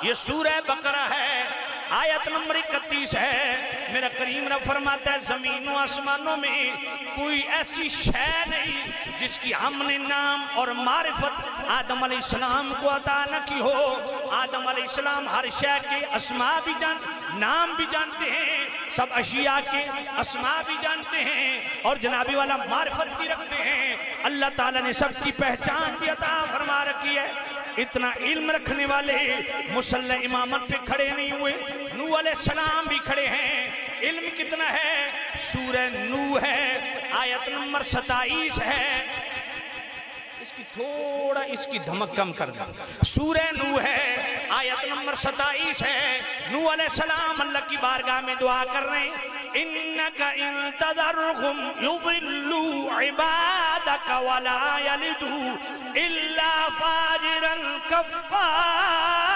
یہ سورہ بقرہ ہے، آیت نمبر 31 ہے۔ میرا کریم رب فرماتا ہے زمین و آسمانوں میں کوئی ایسی شے نہیں جس کی ہم نے نام اور معرفت آدم علیہ السلام کو عطا نہ کی ہو۔ آدم علیہ السلام ہر شے کے اسماء بھی نام بھی جانتے ہیں، سب اشیاء کے اسماء بھی جانتے ہیں، اور جنابی والا معرفت بھی رکھتے ہیں۔ اللہ تعالیٰ نے سب کی پہچان بھی عطا فرما رکھی ہے۔ اتنا علم رکھنے والے مصلی امامت پہ کھڑے نہیں ہوئے، نوح علیہ السلام بھی کھڑے ہیں۔ علم کتنا ہے؟ سورہ نوح ہے، آیت نمبر 27 ہے۔ تھوڑا اس کی دھمک کم کر دیں۔ سورہ نوح ہے، آیت نمبر 27 ہے۔ نوح علیہ السلام اللہ کی بارگاہ میں دعا کر رہے ہیں، اِنَّكَ إِن تَذَرْهُمْ يُضِلُّوا عِبَادَكَ وَلَا يَلِدُوا إِلَّا فَاجِرًا كَفَّارًا۔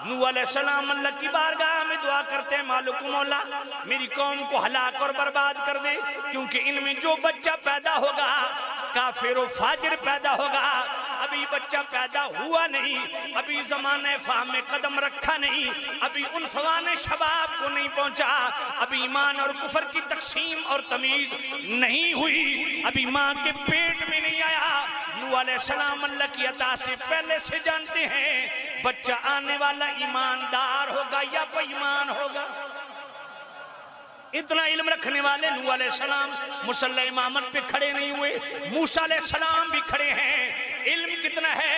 نوح علیہ السلام اللہ کی بارگاہ میں دعا کرتے ہیں، مالک مولا میری قوم کو ہلاک اور برباد کر دے، کیونکہ ان میں جو بچہ پیدا ہوگا کافر و فاجر پیدا ہوگا۔ ابھی بچہ پیدا ہوا نہیں، ابھی زمانہ فہم میں قدم رکھا نہیں، ابھی عنفوان شباب کو نہیں پہنچا، ابھی ایمان اور کفر کی تقسیم اور تمیز نہیں ہوئی، ابھی ماں کے پیٹ میں نہیں آیا۔ نوح علیہ السلام اللہ کی عطا سے پہلے سے جانتے ہیں بچہ آنے والا ایماندار ہوگا یا بے ایمان ہوگا۔ اتنا علم رکھنے والے نوح علیہ السلام مصلی امامت پہ کھڑے نہیں ہوئے، موسیٰ علیہ السلام بھی کھڑے ہیں۔ علم کتنا ہے؟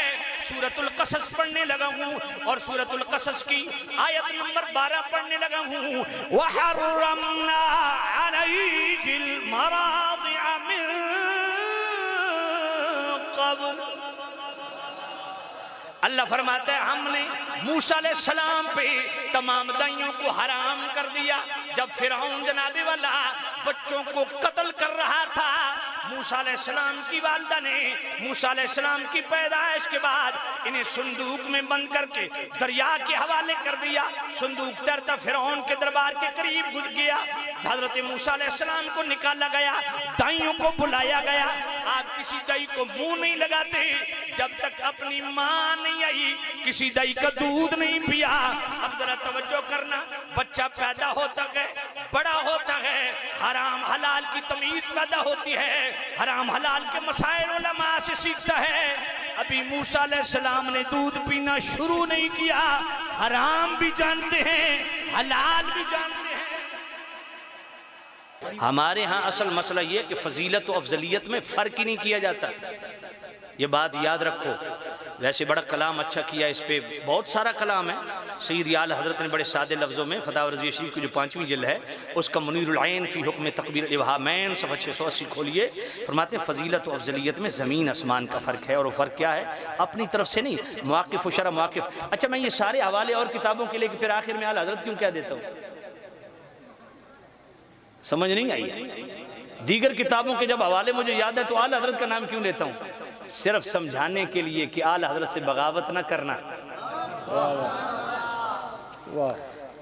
سورۃ القصص پڑھنے لگا ہوں اور سورۃ القصص کی آیت نمبر 12 پڑھنے لگا ہوں، وَحَرَّمْنَا عَلَيْهِ الْمَرَاضِعَ مِن قَبْلُ۔ اللہ فرماتا ہے ہم نے موسیٰ علیہ السلام پہ تمام دائیوں کو حرام کر دیا۔ جب فرعون جناب والا بچوں کو قتل کر رہا تھا، موسیٰ علیہ السلام کی والدہ نے موسیٰ علیہ السلام کی پیدائش کے بعد انہیں صندوق میں بند کر کے دریا کے حوالے کر دیا۔ صندوق تیرتا فرعون کے دربار کے قریب گزر گیا۔ حضرت موسیٰ علیہ السلام کو نکالا گیا، دائیوں کو بلایا گیا۔ آپ کسی دائی کو منہ نہیں لگاتے جب تک اپنی ماں نہیں آئی، کسی دائی کا دودھ نہیں پیا۔ اب ذرا توجہ کرنا، بچہ پیدا ہوتا ہے، بڑا ہوتا ہے، حرام حلال کی تمیز پیدا ہوتی ہے، حرام حلال کے مسائل علماء سے سیکھتا ہے۔ ابھی موسیٰ علیہ السلام نے دودھ پینا شروع نہیں کیا، حرام بھی جانتے ہیں، حلال بھی جانتے ہیں۔ ہمارے ہاں اصل مسئلہ یہ کہ فضیلت و افضلیت میں فرق ہی نہیں کیا جاتا، یہ بات یاد رکھو۔ ویسے بڑا کلام اچھا کیا، اس پہ بہت سارا کلام ہے۔ سید اعلیٰ حضرت نے بڑے سادے لفظوں میں فتح رضویہ شریف کی جو 5ویں جلد ہے اس کا منیر العین فی حکم تکبیر الابہامین صفحہ 680 کھولیے، فرماتے ہیں فضیلت و افضلیت میں زمین آسمان کا فرق ہے، اور وہ فرق کیا ہے؟ اپنی طرف سے نہیں، مواقف و شرح مواقف۔ اچھا میں یہ سارے حوالے اور کتابوں کے لے کے پھر آخر میں اعلیٰ حضرت کیوں کہہ دیتا ہوں؟ سمجھ نہیں آئی؟ دیگر کتابوں کے جب حوالے مجھے یاد ہے تو اعلیٰ حضرت کا نام کیوں لیتا ہوں؟ صرف سمجھانے کے لیے کہ اعلیٰ حضرت سے بغاوت نہ کرنا۔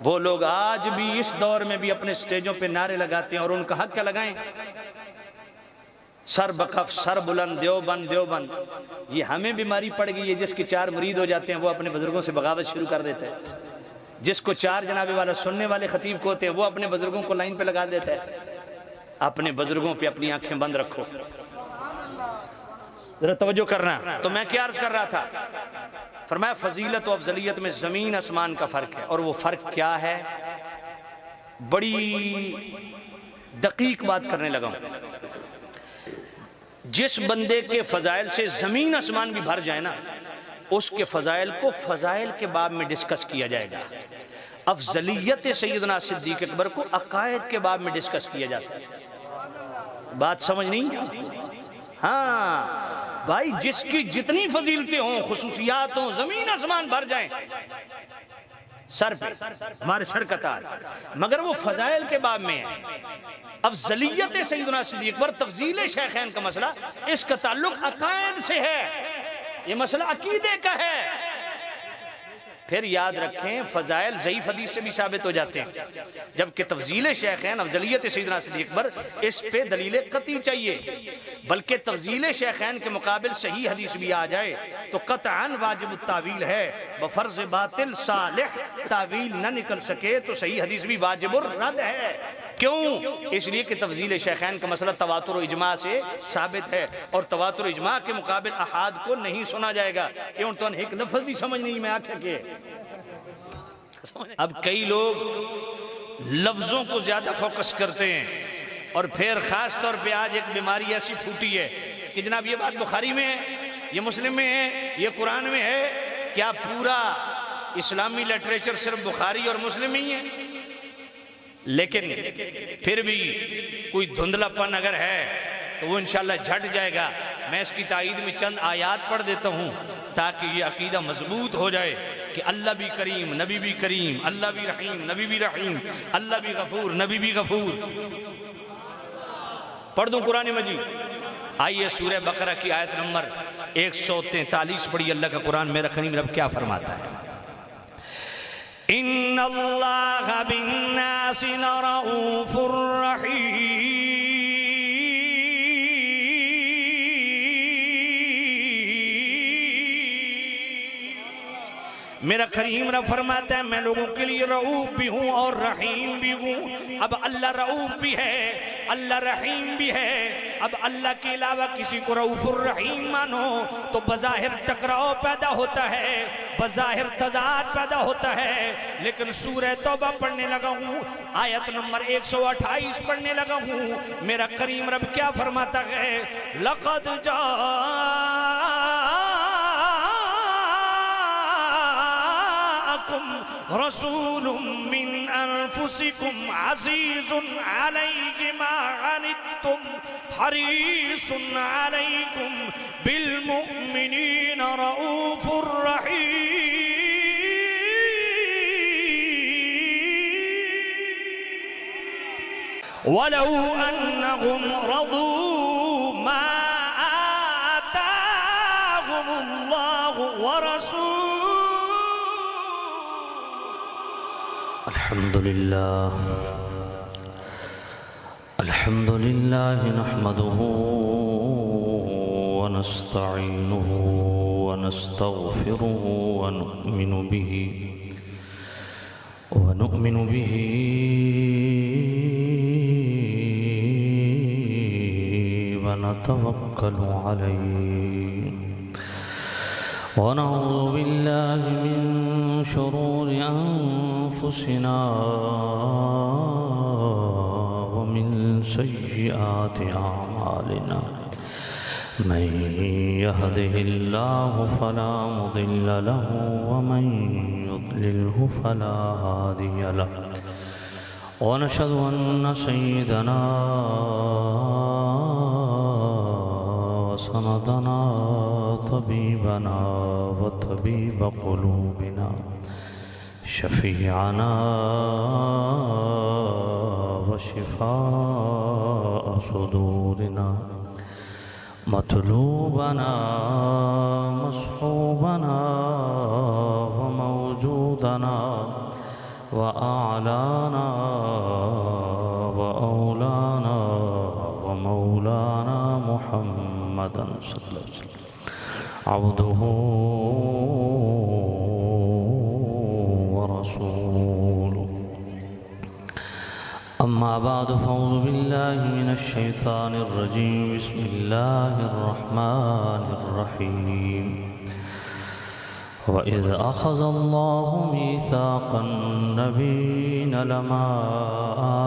وہ لوگ آج بھی اس دور میں بھی اپنے سٹیجوں پہ نعرے لگاتے ہیں، اور ان کا حق کیا لگائیں؟ سر بخف سر بلند دیوبند دیوبند۔ یہ ہمیں بیماری پڑ گئی ہے، جس کے 4 مرید ہو جاتے ہیں وہ اپنے بزرگوں سے بغاوت شروع کر دیتے ہیں۔ جس کو 4 جناب والا سننے والے خطیب کو ہوتے ہیں وہ اپنے بزرگوں کو لائن پہ لگا دیتا ہے۔ اپنے بزرگوں پہ اپنی آنکھیں بند رکھو، ذرا توجہ کرنا۔ تو میں کیا عرض کر رہا تھا؟ فرمایا فضیلت و افضلیت میں زمین آسمان کا فرق ہے، اور وہ فرق کیا ہے؟ بڑی دقیق بات کرنے لگا ہوں۔ جس بندے کے فضائل سے زمین آسمان بھی بھر جائے نا، اس کے فضائل کو فضائل کے باب میں ڈسکس کیا جائے گا۔ افضلیت سیدنا صدیق اکبر کو عقائد کے باب میں ڈسکس کیا جاتا ہے۔ بات سمجھ نہیں؟ ہاں بھائی، جس کی جتنی فضیلتیں ہوں، خصوصیات ہوں، زمین آسمان بھر جائیں سر پہ، ہمارے سر کا تاج، مگر وہ فضائل کے باب میں ہے۔ افضلیت سیدنا صدیق اکبر، تفضیل شیخین کا مسئلہ، اس کا تعلق عقائد سے ہے، یہ مسئلہ عقیدے کا ہے۔ پھر یاد رکھیں فضائل ضعیف حدیث سے بھی ثابت ہو جاتے ہیں، جبکہ تفضیل شیخین افضلیت سیدنا صدیق پر اس پہ دلیل قطعی چاہیے، بلکہ تفضیل شیخین کے مقابل صحیح حدیث بھی آ جائے تو قطعاً واجب التاویل ہے، بفرض باطل صالح تعویل نہ نکل سکے تو صحیح حدیث بھی واجب الرد ہے۔ کیوں؟ اس لیے کہ تفضیل شیخین کا مسئلہ تواتر و اجماع سے ثابت ہے، اور تواتر و اجماع کے مقابل احاد کو نہیں سنا جائے گا۔ یہ ان تو ایک لفظ دی سمجھ نہیں میں آکھے کہ اب کئی لوگ لفظوں کو زیادہ فوکس کرتے ہیں، اور پھر خاص طور پہ آج ایک بیماری ایسی پھوٹی ہے کہ جناب یہ بات بخاری میں ہے، یہ مسلم میں ہے، یہ قرآن میں ہے، کیا پورا اسلامی لٹریچر صرف بخاری اور مسلم ہی ہے؟ لیکن پھر بھی کوئی دھندلا پن اگر ہے تو وہ انشاءاللہ جھٹ جائے گا۔ میں اس کی تائید میں چند آیات پڑھ دیتا ہوں تاکہ یہ عقیدہ مضبوط ہو جائے کہ اللہ بھی کریم، نبی بھی کریم، اللہ بھی رحیم، نبی بھی رحیم، اللہ بھی غفور، نبی بھی غفور۔ پڑھ دوں قرآن مجید؟ آئیے سورہ بقرہ کی آیت نمبر 143 پڑھی۔ اللہ کا قرآن میرا کریم رب کیا فرماتا ہے؟ ان اللہ بالناس لرؤوف رحیم، میرا کریم رب فرماتا ہے میں لوگوں کے لیے رؤوف بھی ہوں اور رحیم بھی ہوں۔ اب اللہ رؤوف بھی ہے، اللہ رحیم بھی ہے۔ اب اللہ کے علاوہ کسی کو رؤوف الرحیم مانو تو بظاہر ٹکراؤ پیدا ہوتا ہے، بظاہر تضاد پیدا ہوتا ہے۔ لیکن سورہ توبہ پڑھنے لگا ہوں، آیت نمبر 128 پڑھنے لگا ہوں، میرا کریم رب کیا فرماتا ہے؟ لقد رسول من انفسکم عزیز علیہ ما عنتم حریص علیکم بالمؤمنین رؤوف الرحیم ولو انہم رضوا ما آتاہم اللہ ورسول۔ الحمد لله نحمده ونستعينه ونستغفره ونؤمن به ونتوكل عليه ونعوذ بالله من شرور أنفسنا ومن سيئات أعمالنا من يهده الله فلا مضل له ومن يضلله فلا هادي له ونشهد أن سيدنا وسندنا طبيبنا وطبيب قلوبنا شفيعنا وشفاء صدورنا مطلوبنا مصحوبنا وموجودنا وأعلانا وأولانا ومولانا محمدا صلى الله عليه وسلم عبده ورسوله أما بعد فأعوذ بالله من الشيطان الرجيم بسم الله الرحمن الرحيم وإذ أخذ الله ميثاق النبيين لما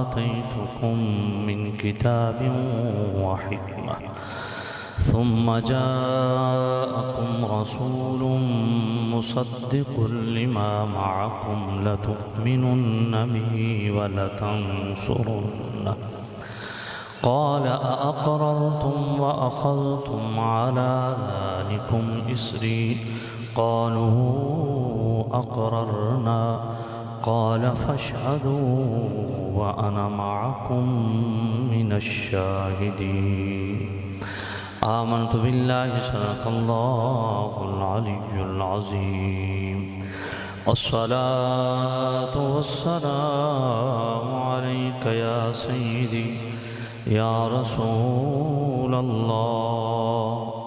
آتيتكم من كتاب وحكمة ثم جاءكم رسول مصدق لما معكم لتؤمنن به ولتنصرنه قال أأقررتم وأخذتم على ذلكم إصري قالوا أقررنا قال فاشهدوا وأنا معكم من الشاهدين آمنت بالله صدق الله العلي العظيم الصلاة والسلام عليك يا سيدي يا رسول الله.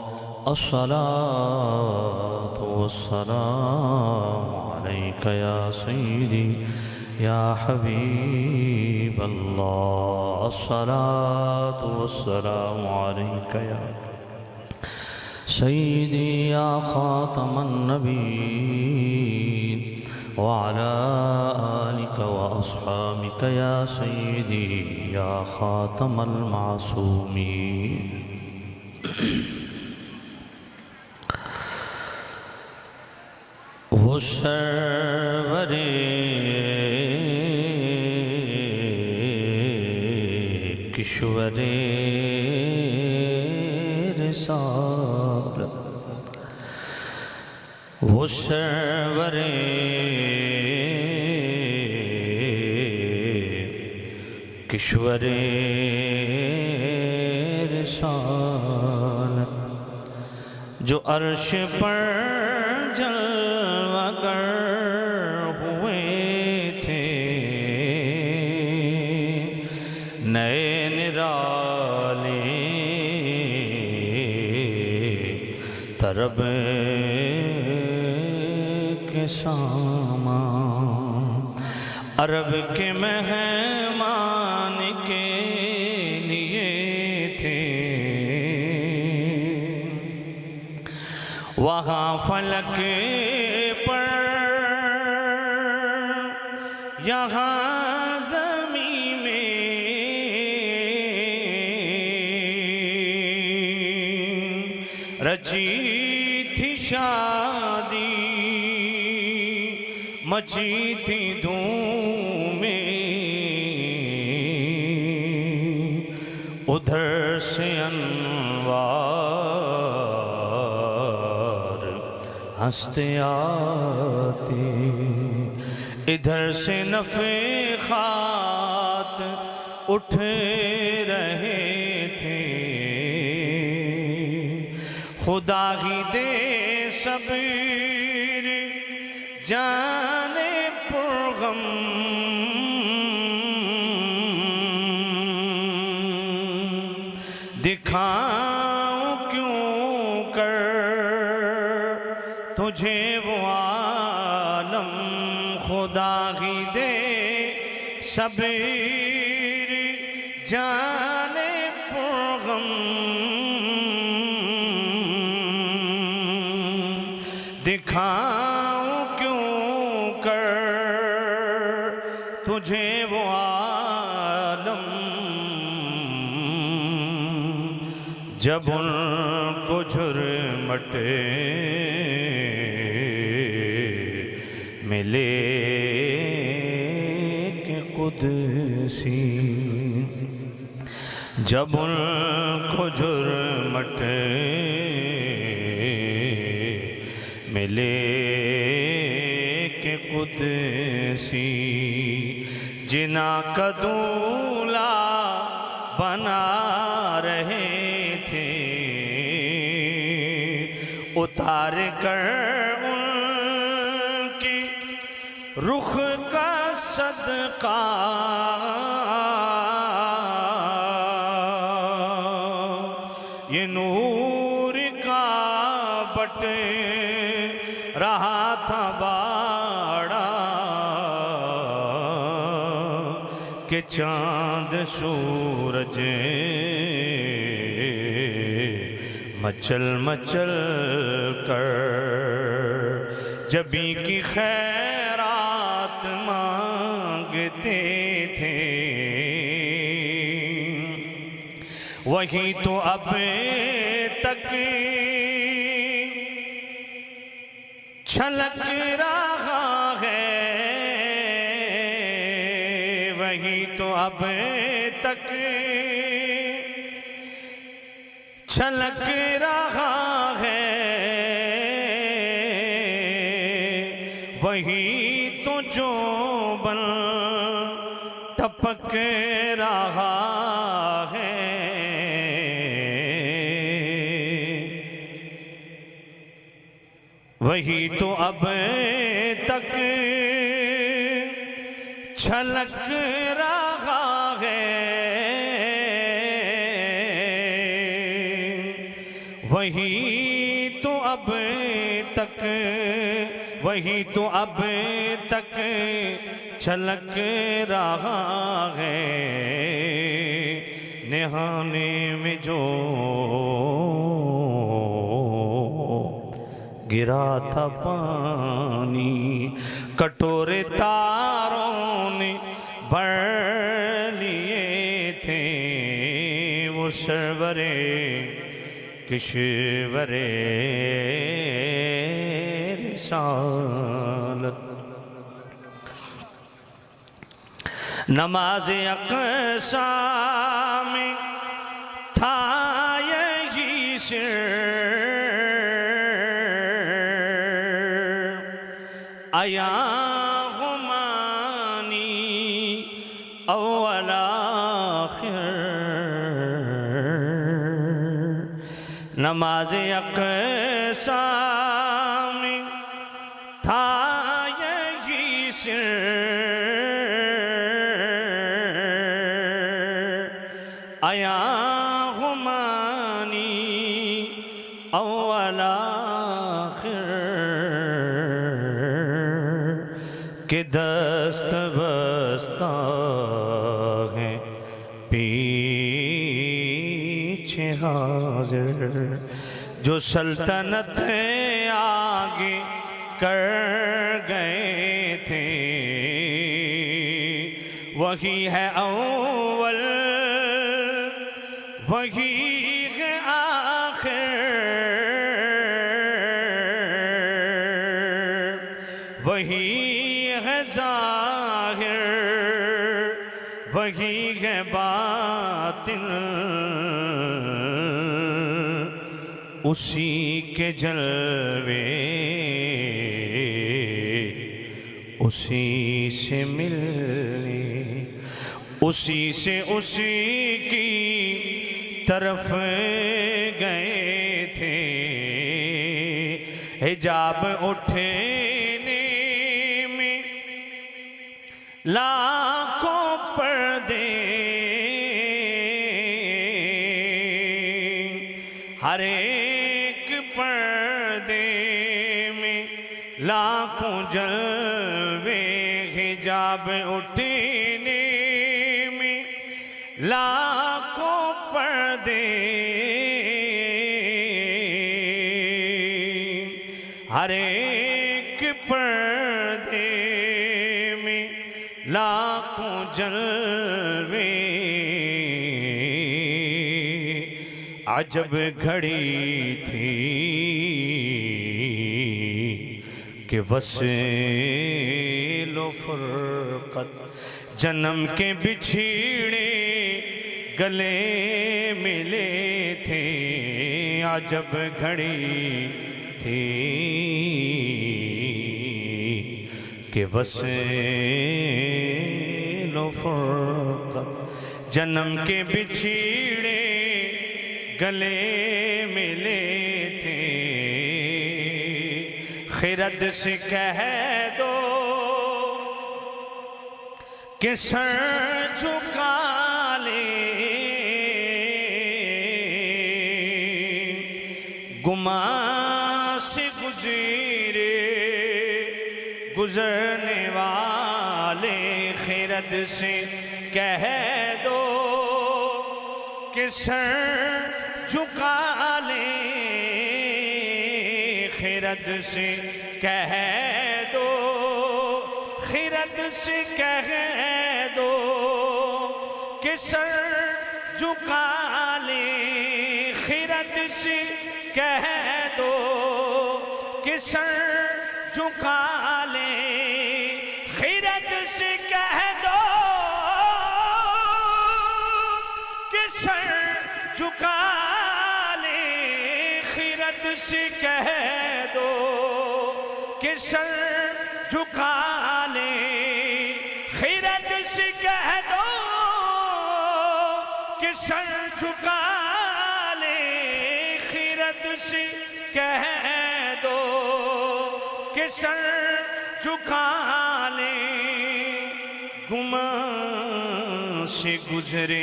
الصلاة والسلام عليك يا سيدي يا حبيب الله. الصلاة والسلام عليك يا سيدي يا خاتم النبيين وعلى آلك وأصحابك يا سيدي يا خاتم المعصومين. وہ سرور کشور رسالت، وہ سرور کشور رسالت، جو عرش پر جلوہ گر ہوئے تھے، نئے نرالے طرب کے سامان، عرب کے مہمان کے لیے تھے. وہاں فلک پر یہاں زمین میں رچی تھی شادی، مچی تھی دھوم میں، ادھر سے انوار ہنستے آتے، ادھر سے نفخات اٹھ رہے تھے. خدا ہی دے صبر جانے پرغم، دکھاؤں کیوں کر تجھے وہ عالم. خدا ہی دے صبر جانے پرغم، دکھاؤں کیوں کر تجھے وہ عالم. جب ان کو جھرمٹے ملے کہ قدسی، جب ان کو جھرمٹے ملے کہ قدسی، جنا کا دولہ بنا رہے تھے، اتار کر ان کی رخ کا صدقہ، یہ نور کا بٹ رہا تھا باڑا، کہ چاند سورج مچل مچل کر جبیں کی خیرات مانگتے تھے. وہی تو اب تک چھلک رہا ہے، وہی تو اب تک چھلک رہا ہے، وہی تو جو بن ٹپک رہا ہے. وہی تو اب تک چھلک رہا ہے، وہی تو اب تک، وہی تو اب تک چھلک رہا ہے، نہانے میں جو گرا تھا پانی، کٹورے تاروں نے بھر لیے تھے، وہ سرورے کشورے رسالت۔ نماز اقصیٰ میں تھا یہی سر، آیا غمانی اول آخر، نماز اقصیٰ میں تھا یہی سر، آیا غمانی اول آخر، کہ دست بستہ ہیں پیچھے حاضر، جو سلطنت آگے کر گئے تھے، وہی ہے اول وہی ہے آخر، وہی ہے ظاہر وہی ہے باطن، اسی کے جلوے اسی سے ملنے، اسی سے اسی کی طرف گئے تھے، حجاب اٹھنے میں لاکھوں پردے، ہر ایک پردے میں لاکھوں جلوے، حجاب اٹھنے میں لاکھوں پردے، ہر ایک پردے میں لاکھوں جلوے، عجب گھڑی تھی کہ وصل و فرقت، جنم کے بچھڑے گلے ملے تھے، عجب گھڑی تھی کہ وصل و فرقت، جنم کے بچھڑے گلے ملے تھے، خرد سے کہہ دو کہ سر جھکا لے، گماں سے گزرے گزرنے والے، خرد سے کہہ دو کہ سر جھکا لے، خرد سے کہہ دو، خرد سے کہہ دو کہ سر جھکا لے، خرد سے کہہ دو کہ سر جھکا لے، خرد سے کہہ دو کہ سر جھکا لے، خرد سے کہہ دو کہ سر جھکا لے، خرد سے کہہ دو کہ سر جھکا لے، خرد سے کہہ دو کہ سر جھکا لیں گمان سے گزرے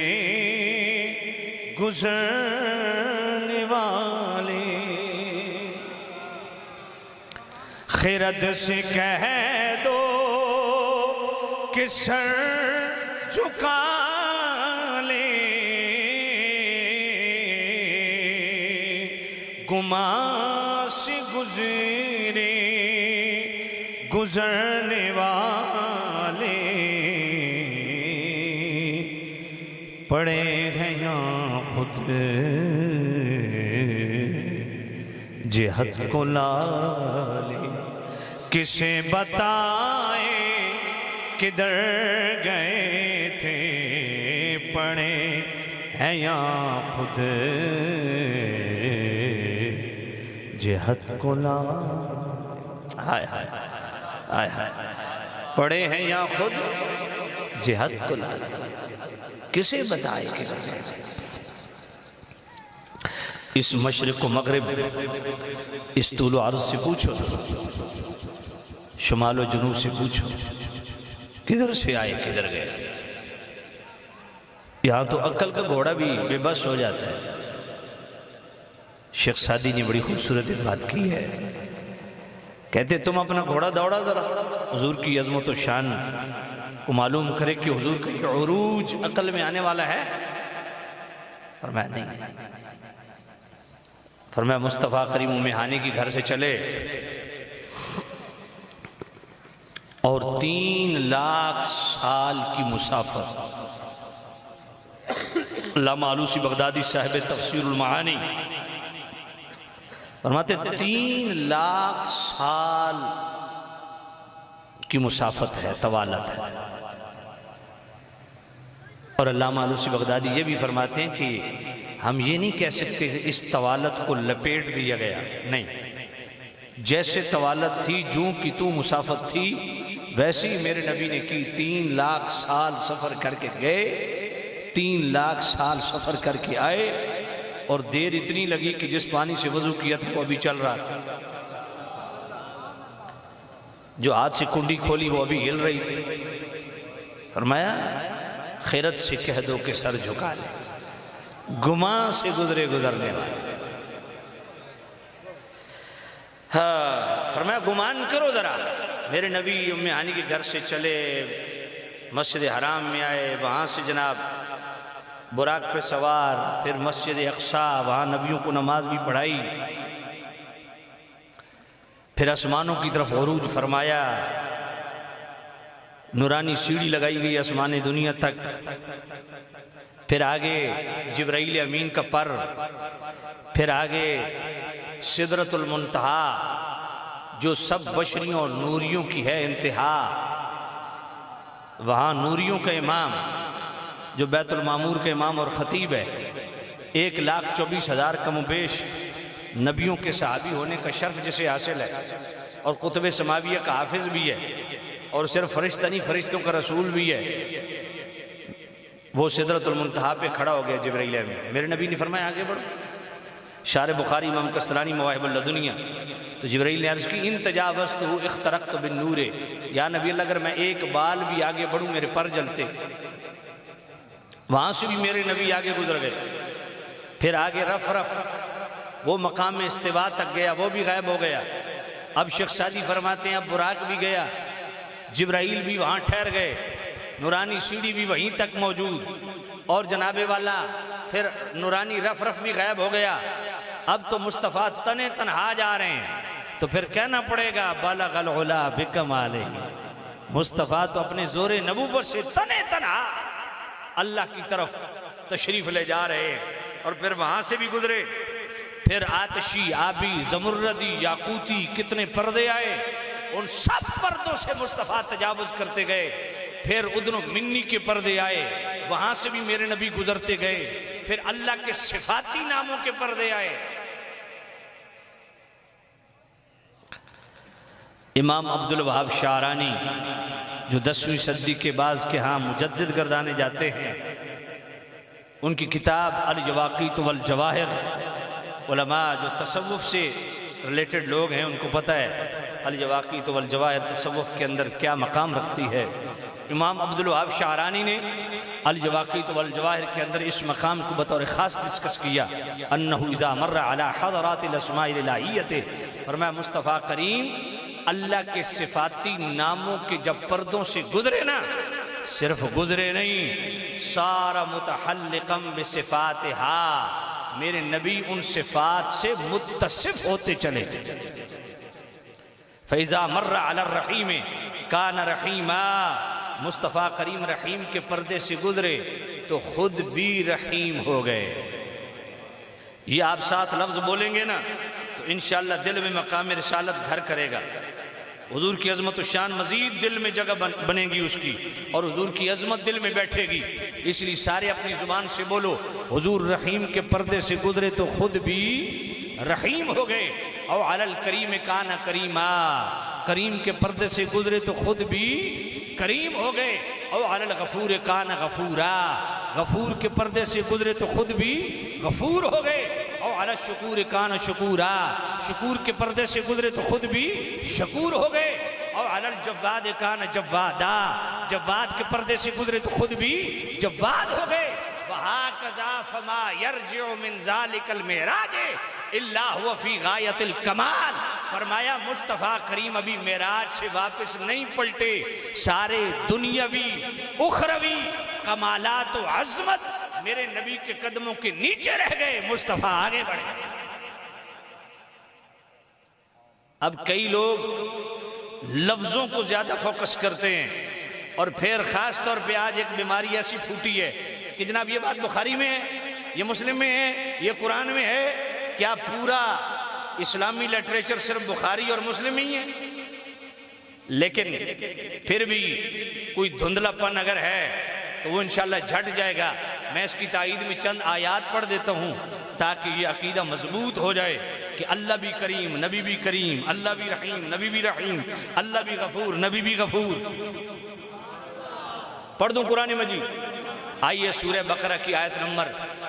گزرنے والے خرد سے کہہ دو کہ سر جھکا گمان سے گزرے گزرنے والے پڑے ہیں یہاں خود جہت کو لالے کسے بتائے کدھر گئے تھے پڑے ہیں یہاں خود جہت کو لا ہائے ہائے ہائے ہائے پڑے ہیں یا خود جہت کو لا کسے بتائے کہ اس مشرق و مغرب اس طول و عرض سے پوچھو شمال و جنوب سے پوچھو کدھر سے آئے کدھر گئے تھے یہاں تو عقل کا گھوڑا بھی بے بس ہو جاتا ہے شیخ سعدی نے بڑی خوبصورت بات کی ہے کہتے تم اپنا گھوڑا دوڑا ذرا حضور کی عظمت و شان کو معلوم کرے کہ حضور کا یہ عروج عقل میں آنے والا ہے فرمایا نہیں فرمایا مصطفیٰ کریم مہانی کی گھر سے چلے اور 3 لاکھ سال کی مسافت علامہ آلوسی بغدادی صاحب تفسیر المعانی فرماتے 3 لاکھ سال کی مسافت ہے طوالت ہے اور علامہ آلوسی بغدادی یہ بھی فرماتے ہیں کہ ہم یہ نہیں کہہ سکتے کہ اس طوالت کو لپیٹ دیا گیا نہیں جیسے طوالت تھی جوں کی تو مسافت تھی ویسے ہی میرے نبی نے کی 3 لاکھ سال سفر کر کے گئے 3 لاکھ سال سفر کر کے آئے اور دیر اتنی لگی کہ جس پانی سے وضو کیا تھا وہ ابھی چل رہا تھا جو ہاتھ سے کنڈی کھولی وہ ابھی ہل رہی تھی فرمایا خیرت سے کہہ دو کہ سر جھکا لے گمان سے گزرے گزرنے والے فرمایا گمان کرو ذرا میرے نبی ام ہانی کے گھر سے چلے مسجد حرام میں آئے وہاں سے جناب براق پہ سوار پھر مسجد اقصیٰ وہاں نبیوں کو نماز بھی پڑھائی پھر آسمانوں کی طرف عروج فرمایا نورانی سیڑھی لگائی گئی آسمان دنیا تک پھر آگے جبرائیل امین کا پر پھر آگے سدرۃ المنتہا جو سب بشریوں اور نوریوں کی ہے انتہا وہاں نوریوں کا امام جو بیت المعمور کے امام اور خطیب ہے 1,24,000 کم و بیش نبیوں کے صحابی ہونے کا شرف جسے حاصل ہے اور قطب سماویہ کا حافظ بھی ہے اور صرف فرشتہ نہیں فرشتوں کا رسول بھی ہے وہ سدرۃ المنتہا پہ کھڑا ہو گیا جبرائیل امین میرے نبی نے فرمایا آگے بڑھو شارح بخاری امام کسرانی مواہب اللدنیہ تو جبرائیل نے عرض کی ان تجاوزتہ اخترقت بالنور یا نبی اللہ اگر میں ایک بال بھی آگے بڑھوں میرے پر جلتے وہاں سے بھی میرے نبی آگے گزر گئے پھر آگے رف وہ مقام استوا تک گیا وہ بھی غائب ہو گیا اب شیخ سعدی فرماتے ہیں اب براق بھی گیا جبرائیل بھی وہاں ٹھہر گئے نورانی سیڑھی بھی وہیں تک موجود اور جناب والا پھر نورانی رف بھی غائب ہو گیا اب تو مصطفیٰ تنے تنہا جا رہے ہیں تو پھر کہنا پڑے گا بالغ العلا بکمالہ مصطفیٰ تو اپنے زور نبوت سے تنے تنہا اللہ کی طرف تشریف لے جا رہے ہیں اور پھر وہاں سے بھی گزرے پھر آتشی آبی زمردی یاقوتی کتنے پردے آئے ان سب پردوں سے مصطفیٰ تجاوز کرتے گئے پھر ادن و منی کے پردے آئے وہاں سے بھی میرے نبی گزرتے گئے پھر اللہ کے صفاتی ناموں کے پردے آئے امام عبدالوہاب شعرانی جو 10ویں صدی کے بعض کے ہاں مجدد گردانے جاتے ہیں ان کی کتاب الجواقیت والجواہر علماء جو تصوف سے ریلیٹڈ لوگ ہیں ان کو پتہ ہے الجواقیت والجواہر تصوف کے اندر کیا مقام رکھتی ہے۔ امام عبدالوہاب شعرانی نے الجواقیت والجواہر کے اندر اس مقام کو بطور خاص ڈسکس کیا، انہو اذا مر علی حضرات الاسماء الالہیت، فرمایا مصطفیٰ کریم اللہ کے صفاتی ناموں کے جب پردوں سے گزرے نا، صرف گزرے نہیں، سارا متحلقا بصفاتہا، میرے نبی ان صفات سے متصف ہوتے چلے۔ فَإِذَا مَرَّ عَلَى الرَّحِيمِ كَانَ رَحِيمًا، مصطفیٰ کریم رحیم کے پردے سے گزرے تو خود بھی رحیم ہو گئے۔ یہ آپ ساتھ لفظ بولیں گے نا تو انشاءاللہ دل میں مقام رسالت گھر کرے گا، حضور کی عظمت و شان مزید دل میں جگہ بنے گی اس کی، اور حضور کی عظمت دل میں بیٹھے گی۔ اس لیے سارے اپنی زبان سے بولو، حضور رحیم کے پردے سے گزرے تو خود بھی رحیم ہو گئے۔ او علی الکریم کان کریما، کریم کے پردے سے گزرے تو خود بھی کریم ہو گئے۔ او علی الغفور کان غفورا، غفور کے پردے سے گزرے تو خود بھی غفور ہو گئے۔ او علی الشکور کان شکورا، شکور کے پردے سے گزرے تو خود بھی شکور ہو گئے۔ او علی الجواد کان جوادا، جواد کے پردے سے گزرے تو خود بھی جواد ہو گئے۔ وَهَكَذَا فَمَا يَرْجِعُ مِنْ ذَلِكَ الْمِعْرَاجِ إِلَّا هُوَ فِي غَایَةِ الْکَمَال، فرمایا مصطفیٰ کریم ابھی معراج سے واپس نہیں پلٹے، سارے دنیاوی اخروی کمالات و عظمت میرے نبی کے قدموں کے نیچے رہ گئے، مصطفیٰ آگے بڑھے۔ اب کئی لوگ لفظوں کو زیادہ فوکس کرتے ہیں، اور پھر خاص طور پہ آج ایک بیماری ایسی پھوٹی ہے کہ جناب یہ بات بخاری میں ہے، یہ مسلم میں ہے، یہ قرآن میں ہے، کیا پورا اسلامی لٹریچر صرف بخاری اور مسلم ہی ہے؟ لیکن پھر بھی کوئی دھندلا پن اگر ہے تو وہ انشاءاللہ جھٹ جائے گا۔ میں اس کی تائید میں چند آیات پڑھ دیتا ہوں تاکہ یہ عقیدہ مضبوط ہو جائے کہ اللہ بھی کریم، نبی بھی کریم، اللہ بھی رحیم، نبی بھی رحیم، اللہ بھی غفور، نبی بھی غفور۔ پڑھ دوں قرآن مجید؟ آئیے سورہ بقرہ کی آیت نمبر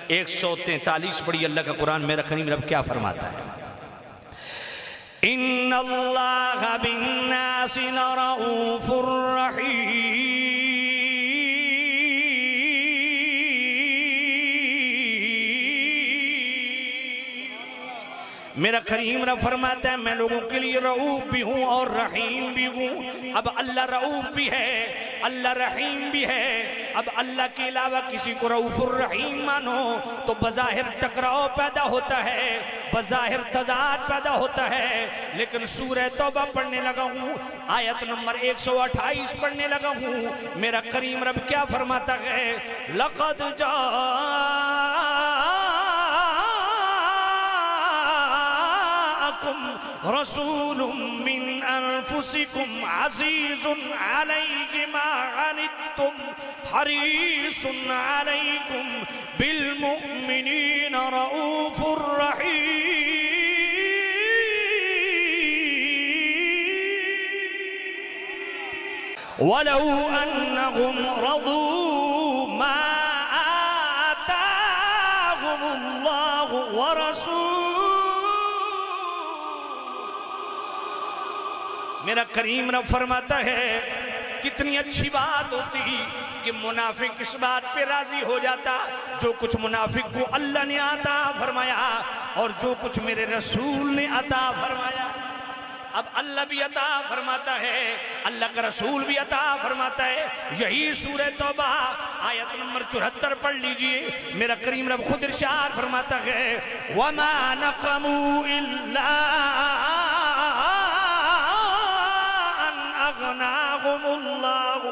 143 پڑھی، اللہ کا قرآن میرا کریم رب کیا فرماتا ہے؟ ان اللہ بالناس لرؤوف رحیم، میرا کریم رب فرماتا ہے میں لوگوں کے لیے رؤوف بھی ہوں اور رحیم بھی ہوں۔ اب اللہ رؤوف بھی ہے، اللہ رحیم بھی ہے۔ اب اللہ کے علاوہ کسی کو رؤوف الرحیم مانو تو بظاہر ٹکراؤ پیدا ہوتا ہے، بظاہر تضاد پیدا ہوتا ہے۔ لیکن سورہ توبہ پڑھنے لگا ہوں، آیت نمبر 128 پڑھنے لگا ہوں، میرا کریم رب کیا فرماتا ہے؟ لقد رسول من انفسکم عزیز علیہ ما عنتم حریص علیکم بالمؤمنین رؤوف الرحیم۔ وَلَوْ أَنَّهُمْ رَضُوا مَا آتَاهُمُ اللَّهُ وَرَسُولُهُ، میرا کریم رب فرماتا ہے کتنی اچھی بات ہوتی کہ منافق اس بات پہ راضی ہو جاتا جو کچھ منافق کو اللہ نے عطا فرمایا اور جو کچھ میرے رسول نے عطا فرمایا۔ اب اللہ بھی عطا فرماتا ہے، اللہ کا رسول بھی عطا فرماتا ہے۔ یہی سورہ توبہ آیت نمبر 74 پڑھ لیجئے، میرا کریم رب خود ارشاد فرماتا ہے وَمَا نَقَمُوا إِلَّا أغناهم الله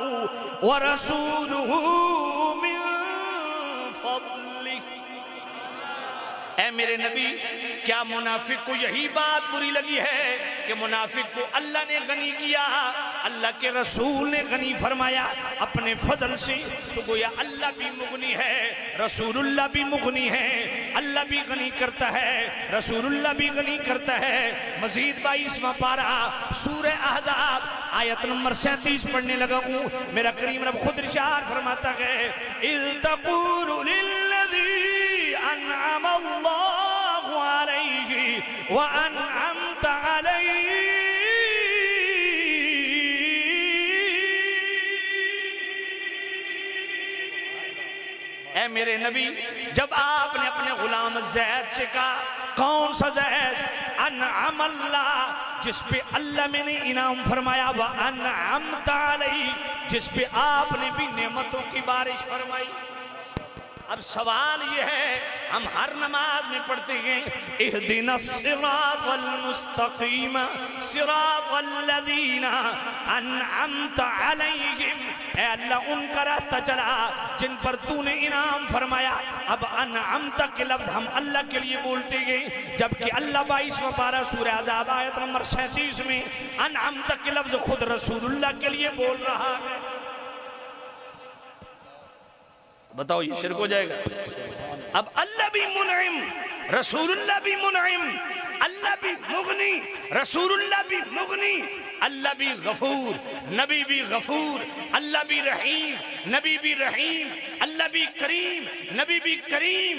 ورسوله من فضله۔ اے میرے نبی، کیا منافق کو یہی بات بری لگی ہے کہ منافق کو اللہ نے غنی کیا، اللہ کے رسول نے غنی فرمایا اپنے فضل سے؟ تو گویا اللہ بھی مغنی ہے، رسول اللہ بھی مغنی ہے، اللہ بھی غنی کرتا ہے، رسول اللہ بھی غنی کرتا ہے۔ مزید 22واں پارہ سورہ احزاب آیت نمبر 37 پڑھنے لگا ہوں، میرا کریم رب خود ارشاد فرماتا ہے اِذْ تَقُولُ لِلَّذِي أَنْعَمَ اللَّهُ عَلَيْهِ وَأَنْعَمْتَ میرے نبی جب آپ نے اپنے غلام زید سے کہا کون سا زید؟ انعم اللہ جس پہ اللہ میں نے انعام فرمایا، وَأَنْعَمْتَ عَلَيْهِ جس پہ آپ نے بھی نعمتوں کی بارش فرمائی۔ اب سوال یہ ہے، ہم ہر نماز میں پڑھتے ہیں اہدنا الصراط المستقیم صراط الذین انعمت علیہم، اے اللہ ان کا راستہ چلا جن پر تو نے انعام فرمایا۔ اب انعمت کے لفظ ہم اللہ کے لیے بولتے ہیں، جبکہ اللہ 22 پارہ سورہ احزاب آیت نمبر 37 میں انعمت کے لفظ خود رسول اللہ کے لیے بول رہا ہے۔ بتاؤ یہ شرک ہو جائے گا؟ اب اللہ بھی منعم، رسول اللہ بھی منعم، اللہ بھی مغنی، رسول اللہ بھی مغنی، اللہ بھی غفور، نبی بھی غفور، اللہ بھی رحیم، نبی بھی رحیم، اللہ بھی کریم، نبی بھی کریم،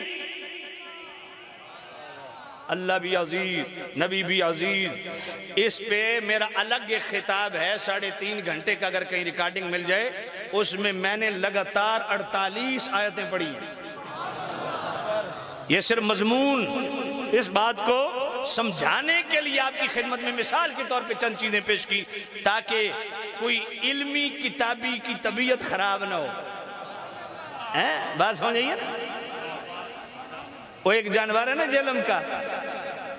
اللہ بھی عزیز، نبی بھی عزیز۔ اس پہ میرا الگ ایک خطاب ہے 3.5 گھنٹے کا، اگر کہیں ریکارڈنگ مل جائے، اس میں میں نے لگاتار 48 آیتیں پڑھی ہیں۔ یہ صرف مضمون اس بات کو سمجھانے کے لیے آپ کی خدمت میں مثال کے طور پہ چند چیزیں پیش کی، تاکہ کوئی علمی کتابی کی طبیعت خراب نہ ہو۔ بات سمجھ آئیے نا؟ وہ ایک جانور ہے نا جہلم کا،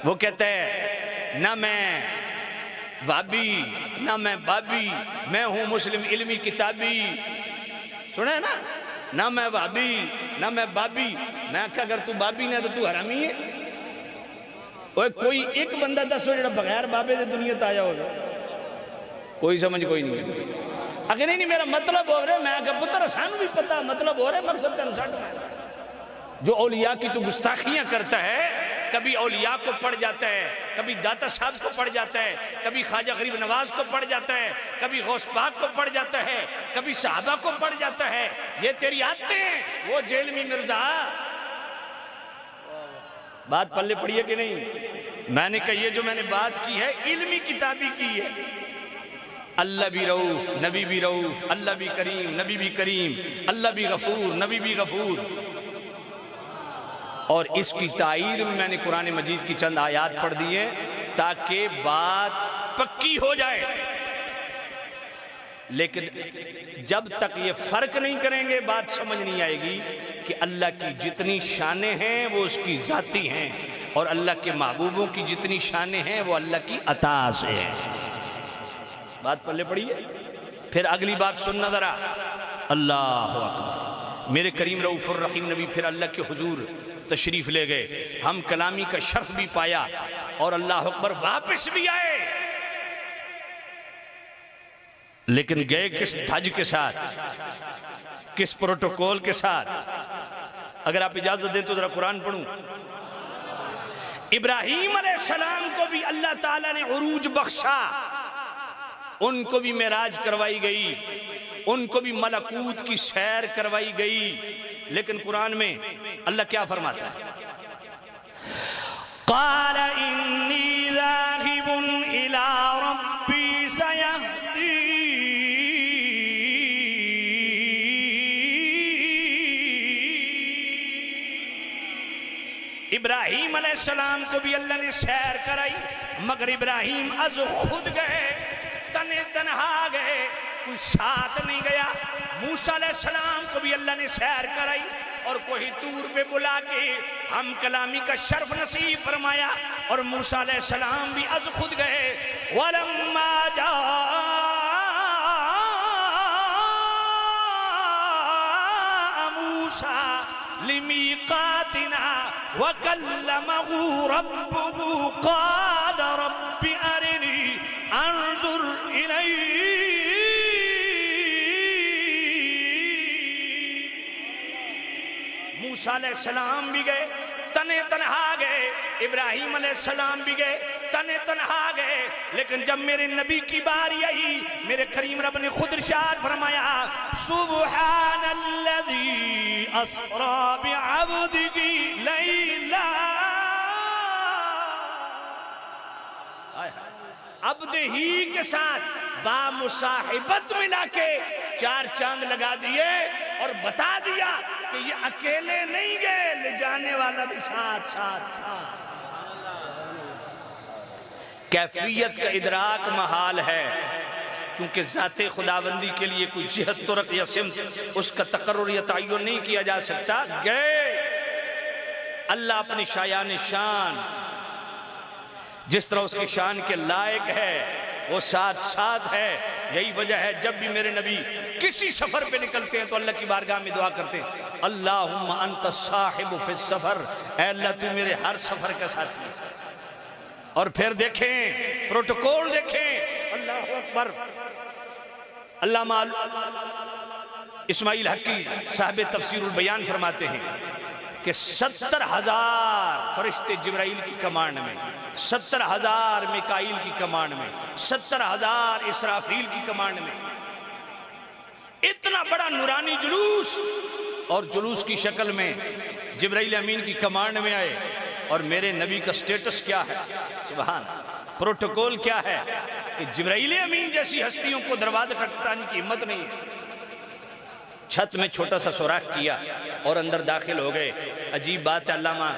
وہ کہتا ہے نہ میں بابی نہ میں بابی، میں ہوں مسلم علمی کتابی۔ سنا ہے نا؟ نہ میں بابی نہ میں بابی۔ میں کہا اگر تو بابی نہ تو حرامی ہے۔ کوئی ایک بندہ دسو جڑا بغیر بابے دے دنیا تے آیا ہوگا؟ کوئی سمجھ کوئی نہیں۔ اگر نہیں میرا مطلب ہو رہا ہے، میں کہا پتر سانو بھی پتا مطلب ہو رہا ہے، مقصد تن سٹ میں جو اولیاء کی تو گستاخیاں کرتا ہے، کبھی اولیاء کو پڑھ جاتا ہے، کبھی داتا صاحب کو پڑھ جاتا ہے، کبھی خواجہ غریب نواز کو پڑھ جاتا ہے، کبھی غوث پاک کو پڑھ جاتا ہے، کبھی صحابہ کو پڑھ جاتا ہے، یہ تیری عادتیں ہیں۔ وہ جیلمی مرزا بات پلے پڑی ہے کہ نہیں؟ میں نے کہا یہ جو میں نے بات کی ہے علمی کتابی کی ہے۔ اللہ بھی رؤوف، نبی بھی رؤوف، اللہ بھی کریم، نبی بھی کریم، اللہ بھی غفور، نبی بھی غفور۔ اور اس کی تائید میں نے قرآن مجید کی چند آیات پڑھ دی ہیں تاکہ بات پکی ہو جائے۔ لیکن جب تک یہ فرق نہیں کریں گے بات سمجھ نہیں آئے گی کہ اللہ کی جتنی شانیں ہیں وہ اس کی ذاتی ہیں، اور اللہ کے محبوبوں کی جتنی شانیں ہیں وہ اللہ کی عطا سے ہیں۔ بات پلے پڑی ہے؟ پھر اگلی بات سننا ذرا۔ اللہ اکبر، میرے کریم رؤوف الرحیم نبی پھر اللہ کے حضور تشریف لے گئے، ہم کلامی کا شرف بھی پایا، اور اللہ اکبر واپس بھی آئے۔ لیکن گئے کس دھج کے ساتھ، کس پروٹوکول کے ساتھ؟ اگر آپ اجازت دیں تو ذرا قرآن پڑھوں۔ ابراہیم علیہ السلام کو بھی اللہ تعالیٰ نے عروج بخشا، ان کو بھی معراج کروائی گئی، ان کو بھی ملکوت کی سیر کروائی گئی، لیکن قرآن میں اللہ کیا فرماتا ہے؟ قال انی ذاہب الی ربی سیہدین۔ ابراہیم علیہ السلام کو بھی اللہ نے سیر کرائی، مگر ابراہیم از خود گئے، تنے تنہا گئے، کوئی ساتھ نہیں گیا۔ موسیٰ علیہ السلام کو بھی اللہ نے سیر کرائی اور کوئی طور پہ بلا کے ہم کلامی کا شرف نصیب فرمایا، اور موسیٰ علیہ السلام بھی از خود گئے۔ وَلَمَّا جَاءَ موسیٰ لِمِيقَاتِنَا وَكَلَّمَهُ رَبُّهُ قَالَ رَبِّ أَرِنِي أَنظُرْ إِلَيْكَ۔ موسیٰ علیہ السلام بھی گئے، تنے تنہا گئے، ابراہیم علیہ السلام بھی گئے، تنے تنہا گئے، لیکن جب میرے نبی کی باری آئی، میرے کریم رب نے خود ارشاد فرمایا سبحان الذی اسری بعبدہ لیلا، عبد ہی کے ساتھ با مصاحبت ملا کے 4 چاند لگا دیے اور بتا دیا کہ یہ اکیلے نہیں گئے، لے جانے والا بھی ساتھ ساتھ ساتھ۔ کیفیت کا ادراک محال ہے، کیونکہ ذات خداوندی کے لیے کوئی جہت طرق یا سمت اس کا تقرر یا تعین نہیں کیا جا سکتا۔ گئے اللہ اپنی شایان شان جس طرح اس کی شان کے لائق ہے وہ ساتھ ساتھ ہے۔ یہی وجہ ہے جب بھی میرے نبی کسی سفر پہ نکلتے ہیں تو اللہ کی بارگاہ میں دعا کرتے ہیں، اللہم انت الصاحب فی السفر، اے اللہ تو میرے ہر سفر کا ساتھی ہے۔ اور پھر دیکھیں پروٹوکول دیکھیں، اللہ اکبر۔ علامہ اسماعیل حقی صاحب تفسیر البیان فرماتے ہیں کہ 70,000 فرشتے جبرائیل کی کمانڈ میں، 70,000 میکائیل کی کمانڈ میں، 70,000 اسرافیل کی کمانڈ میں، اتنا بڑا نورانی جلوس، اور جلوس کی شکل میں جبرائیل امین کی کمانڈ میں آئے، اور میرے نبی کا سٹیٹس کیا ہے؟ سبحان، پروٹوکول کیا ہے کہ جبرائیل امین جیسی ہستیوں کو دروازہ کھٹکھٹانے کی ہمت نہیں ہے۔ چھت میں چھوٹا سا سوراخ کیا اور اندر داخل ہو گئے۔ عجیب بات ہے، علامہ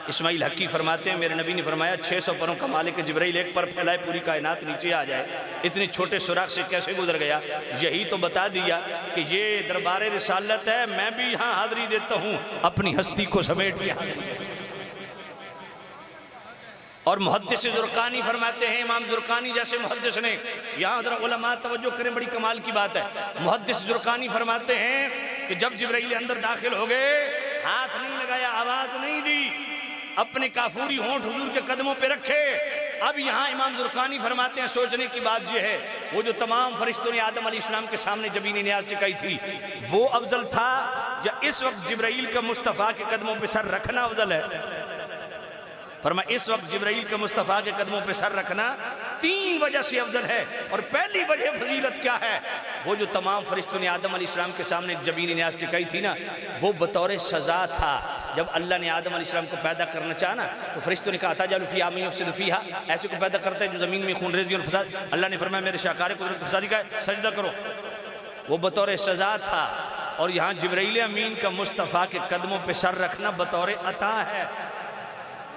اسماعیل حقی فرماتے ہیں میرے نبی نے فرمایا 600 پروں کا مالک جبرائیل ایک پر پھیلائے پوری کائنات نیچے آ جائے، اتنے چھوٹے سوراخ سے کیسے گزر گیا؟ یہی تو بتا دیا کہ یہ دربار رسالت ہے، میں بھی یہاں حاضری دیتا ہوں اپنی ہستی کو سمیٹ کے۔ اور محدث زرقانی فرماتے ہیں، امام زرقانی جیسے محدث نے، یہاں ذرا علماء توجہ کریں، بڑی کمال کی بات ہے۔ محدث زرقانی فرماتے ہیں کہ جب جبرائیل اندر داخل ہو گئے، ہاتھ نہیں لگایا، آواز نہیں دی، اپنے کافوری ہونٹ حضور کے قدموں پہ رکھے۔ اب یہاں امام زرقانی فرماتے ہیں سوچنے کی بات یہ ہے، وہ جو تمام فرشتوں نے آدم علیہ السلام کے سامنے جبین نیاز ٹکائی تھی، وہ افضل تھا یا اس وقت جبرائیل کا مصطفیٰ کے قدموں پہ سر رکھنا افضل ہے؟ فرمایا اس وقت جبرائیل کے مصطفیٰ کے قدموں پہ سر رکھنا 3 وجہ سے افضل ہے۔ اور پہلی وجہ فضیلت کیا ہے؟ وہ جو تمام فرشتوں نے آدم علیہ السلام کے سامنے جبین نیاز ٹکائی تھی نا، وہ بطور سزا تھا۔ جب اللہ نے آدم علیہ السلام کو پیدا کرنا چاہا نا تو فرشتوں نے کہا اتجعل فیہا من یفسد فیہا، ایسے کو پیدا کرتا ہے جو زمین میں خون ریزی اور فساد۔ اللہ نے فرمایا میرے شاہکار قدرت کو فسادی کا ہے، سجدہ کرو، وہ بطور سزا تھا۔ اور یہاں جبرائیل امین کا مصطفیٰ کے قدموں پہ سر رکھنا بطور عطا ہے۔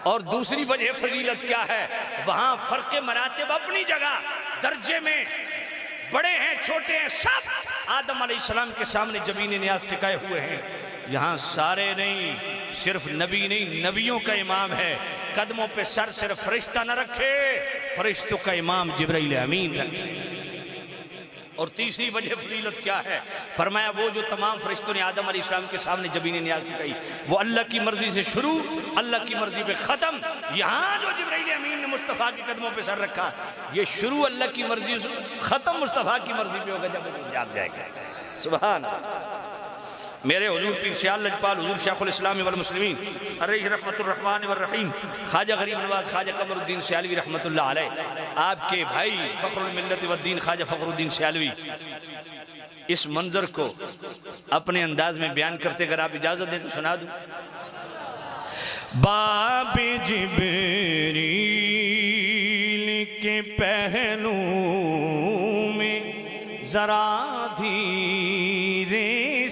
اور دوسری وجہ فضیلت کیا ہے؟ وہاں فرق مراتب اپنی جگہ، درجے میں بڑے ہیں چھوٹے ہیں، سب آدم علیہ السلام کے سامنے جبین نیاز ٹکائے ہوئے ہیں۔ یہاں سارے نہیں، صرف نبی نہیں، نبیوں کا امام ہے، قدموں پہ سر صرف فرشتہ نہ رکھے، فرشتوں کا امام جبرائیل امین رکھے۔ اور تیسری وجہ فضیلت کیا ہے؟ فرمایا وہ جو تمام فرشتوں نے آدم علیہ السلام کے سامنے جبین نیاز دکھائی، وہ اللہ کی مرضی سے شروع، اللہ کی مرضی پہ ختم۔ یہاں جو جبرائیل امین نے مصطفیٰ کے قدموں پہ سر رکھا، یہ شروع اللہ کی مرضی سے، ختم مصطفیٰ کی مرضی پہ ہوگا جب وہ جاگ جائے گا۔ سبحان اللہ۔ میرے حضور پیر سیال لجپال حضور شیخ الاسلام والمسلمین علیہ رحمت الرحمن والرحیم خواجہ غریب نواز خواجہ قمر الدین سیالوی رحمت اللہ علیہ، آپ کے بھائی فخر الملت والدین خواجہ فخر الدین سیالوی اس منظر کو اپنے انداز میں بیان کرتے، اگر آپ اجازت دیں تو سنا دوں۔ باب جبریل کے پہلو میں ذرا دھیرے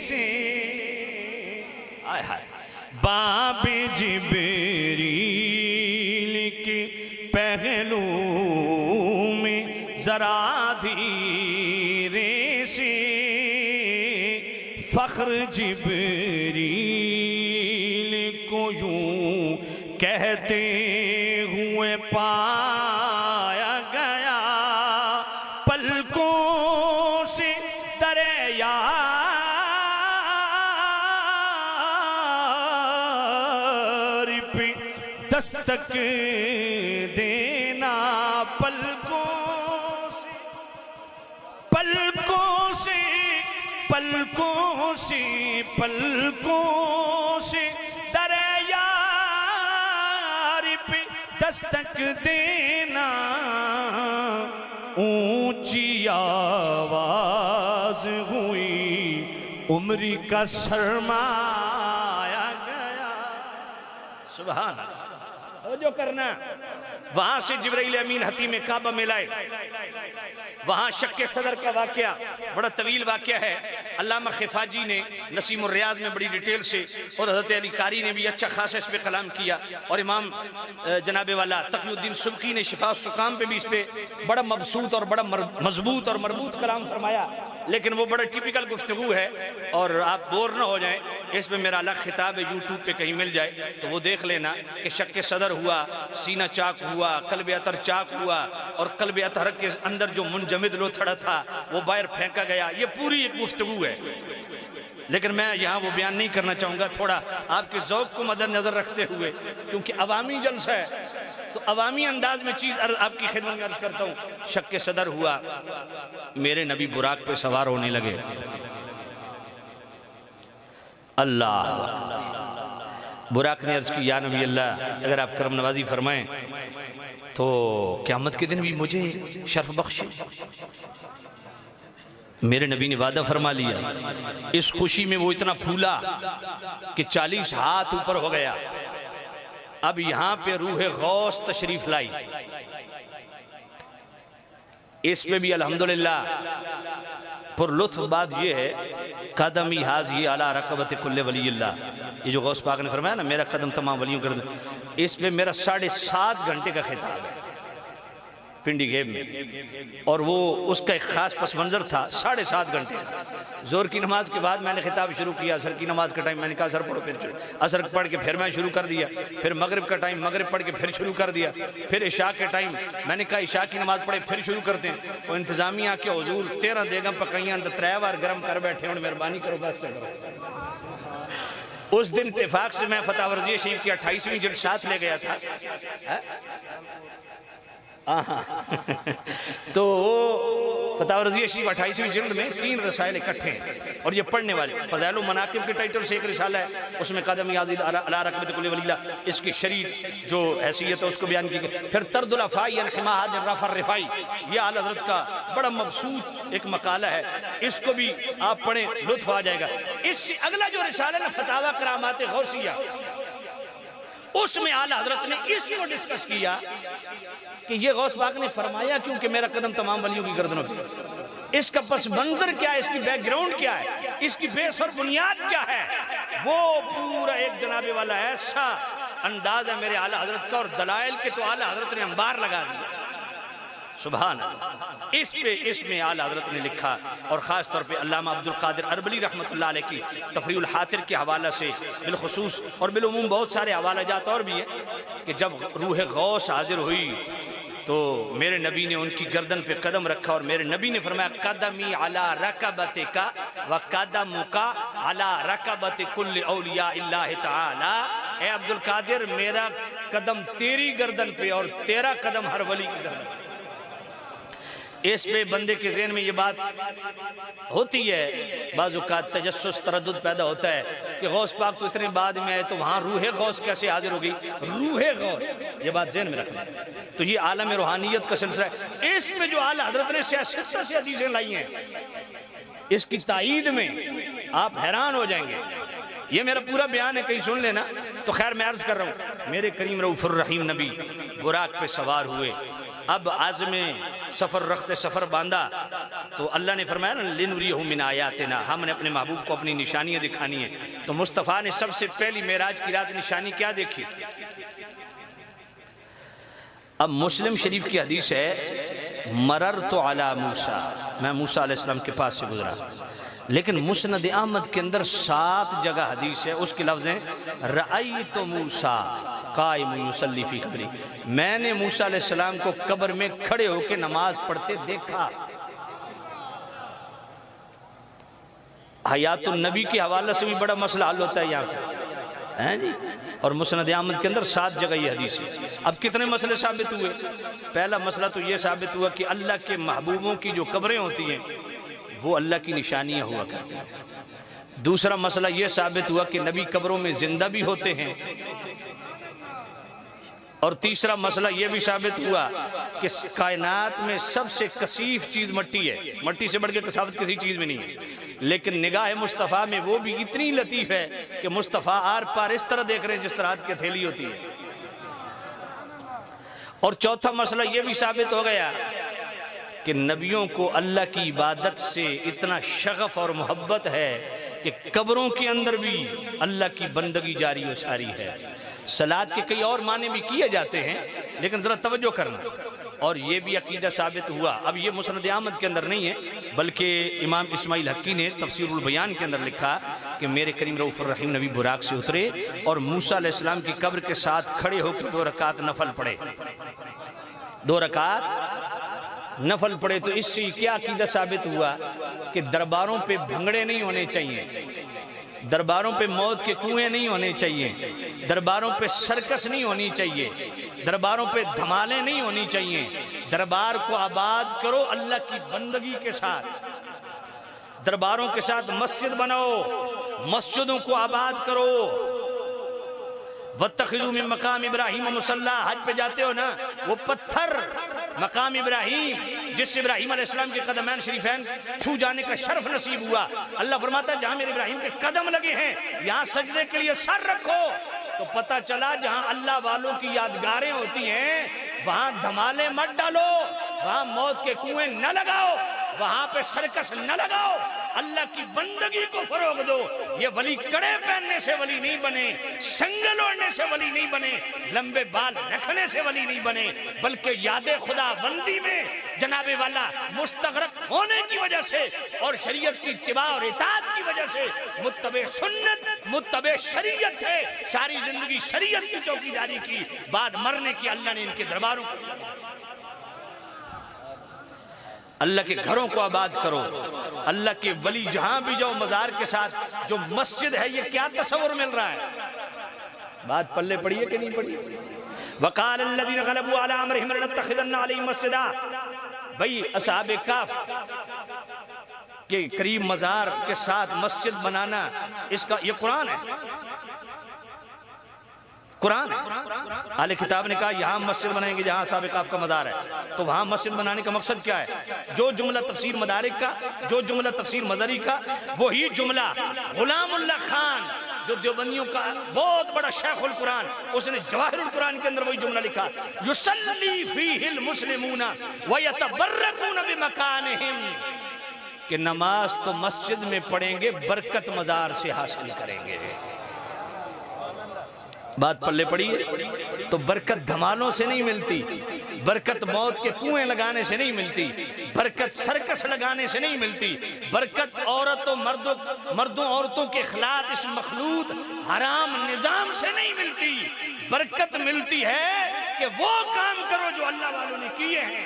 سے، باب جبریل کے پہلو میں ذرا دھیرے سے، فخر جبریل کو یوں کہتے ہوئے پایا گیا، پلکوں سے دریا دستک دینا، پلکوں سے پلکوں سے پلکوں سے پلکوں سے دریا پہ دستک دینا، اونچی آواز ہوئی عمر کا سرمایا گیا۔ سبحان اللہ، جو کرنا وہاں سے جبرائیل امین حتیم کعبہ میں لائے، وہاں شق صدر کا واقعہ بڑا طویل واقعہ ہے، علامہ خفاجی نے نسیم الریاض میں بڑی ڈیٹیل سے، اور حضرت علی قاری نے بھی اچھا خاصا اس پہ کلام کیا، اور امام جناب والا تقی الدین سبکی نے شفاء السقام پہ بھی اس پہ بڑا مبسوط اور بڑا مضبوط اور مربوط کلام فرمایا، لیکن وہ بڑا ٹیپیکل گفتگو ہے اور آپ بور نہ ہو جائیں، اس پہ میرا الگ خطاب ہے، یوٹیوب پہ کہیں مل جائے تو وہ دیکھ لینا کہ شق صدر ہوا، سینہ چاک ہوا، قلب اطہر چاک ہوا، اور قلب اطہر کے اندر جو منجمد لوتھڑا تھا وہ باہر پھینکا گیا، یہ پوری ایک گفتگو ہے، لیکن میں یہاں وہ بیان نہیں کرنا چاہوں گا، تھوڑا آپ کے ذوق کو مد نظر رکھتے ہوئے، کیونکہ عوامی جلسہ ہے تو عوامی انداز میں چیز آپ کی خدمت میں عرض کرتا ہوں۔ شق صدر ہوا، میرے نبی براق پہ سوار ہونے لگے، اللہ براق نے عرض کی یا نبی اللہ اگر آپ کرم نوازی فرمائیں تو قیامت کے دن بھی مجھے شرف بخشے۔ میرے نبی نے وعدہ فرما لیا، اس خوشی میں وہ اتنا پھولا کہ 40 ہاتھ اوپر ہو گیا، اب یہاں پہ روح غوث تشریف لائی، اس میں بھی الحمدللہ پر لطف بات یہ ہے، قدمی حاضی علی رقبت کل ولی اللہ، یہ جو غوث پاک نے فرمایا نا میرا قدم تمام ولیوں کر دوں، اس میں میرا 7.5 گھنٹے کا خطاب ہے پنڈی گیب میں، اور وہ اس کا ایک خاص پس منظر تھا 7.5 گھنٹے۔ زور کی نماز کے بعد میں نے خطاب شروع کیا، عصر کی نماز کا ٹائم میں نے کہا عصر پڑھو، پھر عصر پڑھ کے پھر میں شروع کر دیا، پھر مغرب کا ٹائم مغرب پڑھ کے پھر شروع کر دیا، پھر عشاء کے ٹائم میں نے کہا عشاء کی نماز پڑھے پھر شروع کرتے ہیں، وہ انتظامیہ کے حضور 13 دیگاں پکائیاں 3 بار گرم کر بیٹھے اور مہربانی کرو بس چلو۔ اس دن اتفاق سے میں فتح ورزی شریف کی 28ویں جلد ساتھ لے گیا تھا، تو فتح رضی شریف 28ویں جلد میں 3 رسائل اکٹھے ہیں اور یہ پڑھنے والے فضائل و مناقب کے ٹائٹل سے ایک رسالہ ہے، اس میں قدم حاضی علی رقبت کل ولی اللہ، اس کی شریف جو حیثیت ہے اس کو بیان کی گئی، پھر طرد الافائی انحماحات الرفع الرفائی، یہ اعلی حضرت کا بڑا مبسوط ایک مقالہ ہے، اس کو بھی آپ پڑھیں لطف آ جائے گا۔ اس سے اگلا جو رسالہ ہے فتاوی کرامات غوثیہ، اس میں اعلی حضرت نے اس کو ڈسکس کیا کہ یہ غوث پاک نے فرمایا کیونکہ میرا قدم تمام ولیوں کی گردنوں پہ، اس کا پس منظر کیا ہے، اس کی بیک گراؤنڈ کیا ہے، اس کی بیس اور بنیاد کیا ہے، وہ پورا ایک جناب والا ایسا انداز ہے میرے اعلی حضرت کا، اور دلائل کے تو اعلی حضرت نے انبار لگا دیا، سبحان اللہ۔ اس میں اعلی حضرت نے لکھا، اور خاص طور پہ علامہ عبدالقادر اربلی رحمۃ اللہ علیہ کی تفریح الحاطر کے حوالہ سے بالخصوص اور بالعموم بہت سارے حوالہ جات اور بھی ہیں کہ جب روح غوث حاضر ہوئی تو میرے نبی نے ان کی گردن پہ قدم رکھا اور میرے نبی نے فرمایا قدمی علی رکبتک و قدمک علی رکبت کل اولیاء اللہ تعالی، اے عبدالقادر میرا قدم تیری گردن پہ اور تیرا قدم ہر ولی کی گردن پہ۔ اس پہ بندے کے ذہن میں یہ بات ہوتی ہے، بعض اوقات تجسس تردد پیدا ہوتا ہے کہ غوث پاک تو اتنے بعد میں آئے تو وہاں روح غوث کیسے حاضر ہو گئی، روح غوث، یہ بات ذہن میں رکھنا، تو یہ عالم روحانیت کا سلسلہ ہے۔ اس میں جو اعلی حضرت نے 66 سے حدیثیں لائی ہیں، اس کی تائید میں آپ حیران ہو جائیں گے، یہ میرا پورا بیان ہے کہیں سن لینا، تو خیر میں عرض کر رہا ہوں، میرے کریم رؤوف الرحیم نبی براق پہ سوار ہوئے، اب عزم سفر رخت سفر باندھا تو اللہ نے فرمایا نا لِنُرِيَهُ مِنْ آیَاتِنَا، ہم نے اپنے محبوب کو اپنی نشانیاں دکھانی ہیں، تو مصطفیٰ نے سب سے پہلی معراج کی رات نشانی کیا دیکھی؟ اب مسلم شریف کی حدیث ہے مررت علی موسیٰ، میں موسیٰ علیہ السلام کے پاس سے گزرا، لیکن مسند احمد کے اندر 7 جگہ حدیث ہے، اس کے لفظ ہیں رأیت موسیٰ قائم یصلی فی قبری، میں نے موسیٰ علیہ السلام کو قبر میں کھڑے ہو کے نماز پڑھتے دیکھا۔ حیات النبی کے حوالہ سے بھی بڑا مسئلہ حل ہوتا ہے یہاں پہ، جی، اور مسند احمد کے اندر 7 جگہ یہ حدیث ہے۔ اب کتنے مسئلے ثابت ہوئے؟ پہلا مسئلہ تو یہ ثابت ہوا کہ اللہ کے محبوبوں کی جو قبریں ہوتی ہیں وہ اللہ کی نشانیاں ہوا کرتی ہیں۔ دوسرا مسئلہ یہ ثابت ہوا کہ نبی قبروں میں زندہ بھی ہوتے ہیں، اور تیسرا مسئلہ یہ بھی ثابت ہوا کہ کائنات میں سب سے کثیف چیز مٹی ہے، مٹی سے بڑھ کے کثافت کسی چیز میں نہیں ہے، لیکن نگاہ مصطفیٰ میں وہ بھی اتنی لطیف ہے کہ مصطفیٰ آر پار اس طرح دیکھ رہے ہیں جس طرح ہاتھ کی ہتھیلی ہوتی ہے، اور چوتھا مسئلہ یہ بھی ثابت ہو گیا کہ نبیوں کو اللہ کی عبادت سے اتنا شغف اور محبت ہے کہ قبروں کے اندر بھی اللہ کی بندگی جاری و ساری ہے۔ صلاۃ کے کئی اور معنی بھی کیے جاتے ہیں، لیکن ذرا توجہ کرنا۔ اور یہ بھی عقیدہ ثابت ہوا، اب یہ مسند احمد کے اندر نہیں ہے، بلکہ امام اسماعیل حقی نے تفسیر البیان کے اندر لکھا کہ میرے کریم رؤوف الرحیم نبی براق سے اترے اور موسیٰ علیہ السلام کی قبر کے ساتھ کھڑے ہو کے 2 رکعت نفل پڑھے، 2 رکعت نفل پڑھے۔ تو اس سے کیا عقیدہ ثابت ہوا کہ درباروں پہ بھنگڑے نہیں ہونے چاہیے، درباروں پہ موت کے کنویں نہیں ہونے چاہیے، درباروں پہ سرکس نہیں ہونی چاہیے، درباروں پہ دھمالیں نہیں ہونی چاہیے۔ دربار کو آباد کرو اللہ کی بندگی کے ساتھ، درباروں کے ساتھ مسجد بناؤ، مسجدوں کو آباد کرو۔ وَاتَّخِذُوا مِن مَقَامِ إِبْرَاهِيمَ مُصَلَّى، حج پہ جاتے ہو نا، وہ پتھر مقام ابراہیم جس سے ابراہیم علیہ السلام کے قدمین شریفین چھو جانے کا شرف نصیب ہوا، اللہ فرماتا ہے جہاں میرے ابراہیم کے قدم لگے ہیں یہاں سجدے کے لیے سر رکھو۔ تو پتہ چلا جہاں اللہ والوں کی یادگاریں ہوتی ہیں وہاں دھمالے مت ڈالو، وہاں موت کے کنویں نہ لگاؤ، وہاں پہ سرکس نہ لگاؤ، اللہ کی بندگی کو فروغ دو۔ یہ ولی کڑے پہننے سے ولی نہیں بنے، سنگل اوڑھنے سے ولی نہیں بنے، لمبے بال رکھنے سے ولی نہیں بنے، بلکہ یاد خدا بندی میں جناب والا مستغرق ہونے کی وجہ سے اور شریعت کی اتباع اور اطاعت کی وجہ سے متبع سنت متبع شریعت ہے۔ ساری زندگی شریعت کی چوکیداری کی، بعد مرنے کی اللہ نے ان کے درباروں کو، اللہ کے گھروں کو آباد کرو۔ اللہ کے ولی جہاں بھی جاؤ مزار کے ساتھ جو مسجد ہے، یہ کیا تصور مل رہا ہے؟ بات پلے پڑی ہے کہ نہیں پڑی؟ وَقَالَ الَّذِينَ غَلَبُوا عَلَىٰ أَمْرِهِمْ لَنَتَّخِذَنَّ عَلَيْهِمْ مَسْجِدًا، بھئی اصحاب کہف کے قریب مزار کے ساتھ مسجد بنانا، اس کا یہ قرآن ہے، قرآن ہے۔ اہل کتاب نے کہا یہاں مسجد بنائیں گے جہاں اصحاب کہف کا مزار ہے، تو وہاں مسجد بنانے کا مقصد کیا ہے؟ جو جملہ تفسیر مدارک کا، جو جملہ تفسیر مدری کا، وہی جملہ غلام اللہ خان جو دیوبندیوں کا بہت بڑا شیخ القرآن، اس نے جواہر القرآن کے اندر وہی جملہ لکھا، یصلی فیہ المسلمون ویتبرکون بمکانہم، کہ نماز تو مسجد میں پڑھیں گے، برکت مزار سے حاصل کریں گے۔ بات پلے پڑی ہے؟ تو برکت دھمالوں سے نہیں ملتی، برکت موت کے کنویں لگانے سے نہیں ملتی، برکت سرکس لگانے سے نہیں ملتی، برکت مردوں عورتوں کے خلاف اس مخلوط حرام نظام سے نہیں ملتی۔ برکت ملتی ہے کہ وہ کام کرو جو اللہ والوں نے کیے ہیں،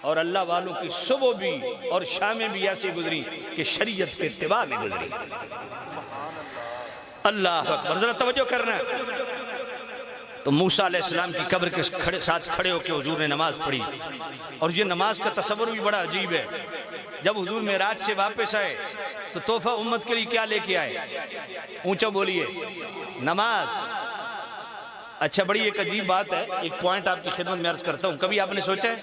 اور اللہ والوں کی صبح بھی اور شامیں بھی ایسی گزری کہ شریعت کے اتباع میں گزری۔ اللہ اکبر، ذرا توجہ کرنا۔ تو موسیٰ علیہ السلام کی قبر کے ساتھ کھڑے ہو کے حضور نے نماز پڑھی، اور یہ نماز کا تصور بھی بڑا عجیب ہے۔ جب حضور معراج سے واپس آئے تو تحفہ امت کے لیے کیا لے کے آئے؟ اونچا بولیے، نماز۔ اچھا، بڑی ایک عجیب بات ہے، ایک پوائنٹ آپ کی خدمت میں عرض کرتا ہوں۔ کبھی آپ نے سوچا ہے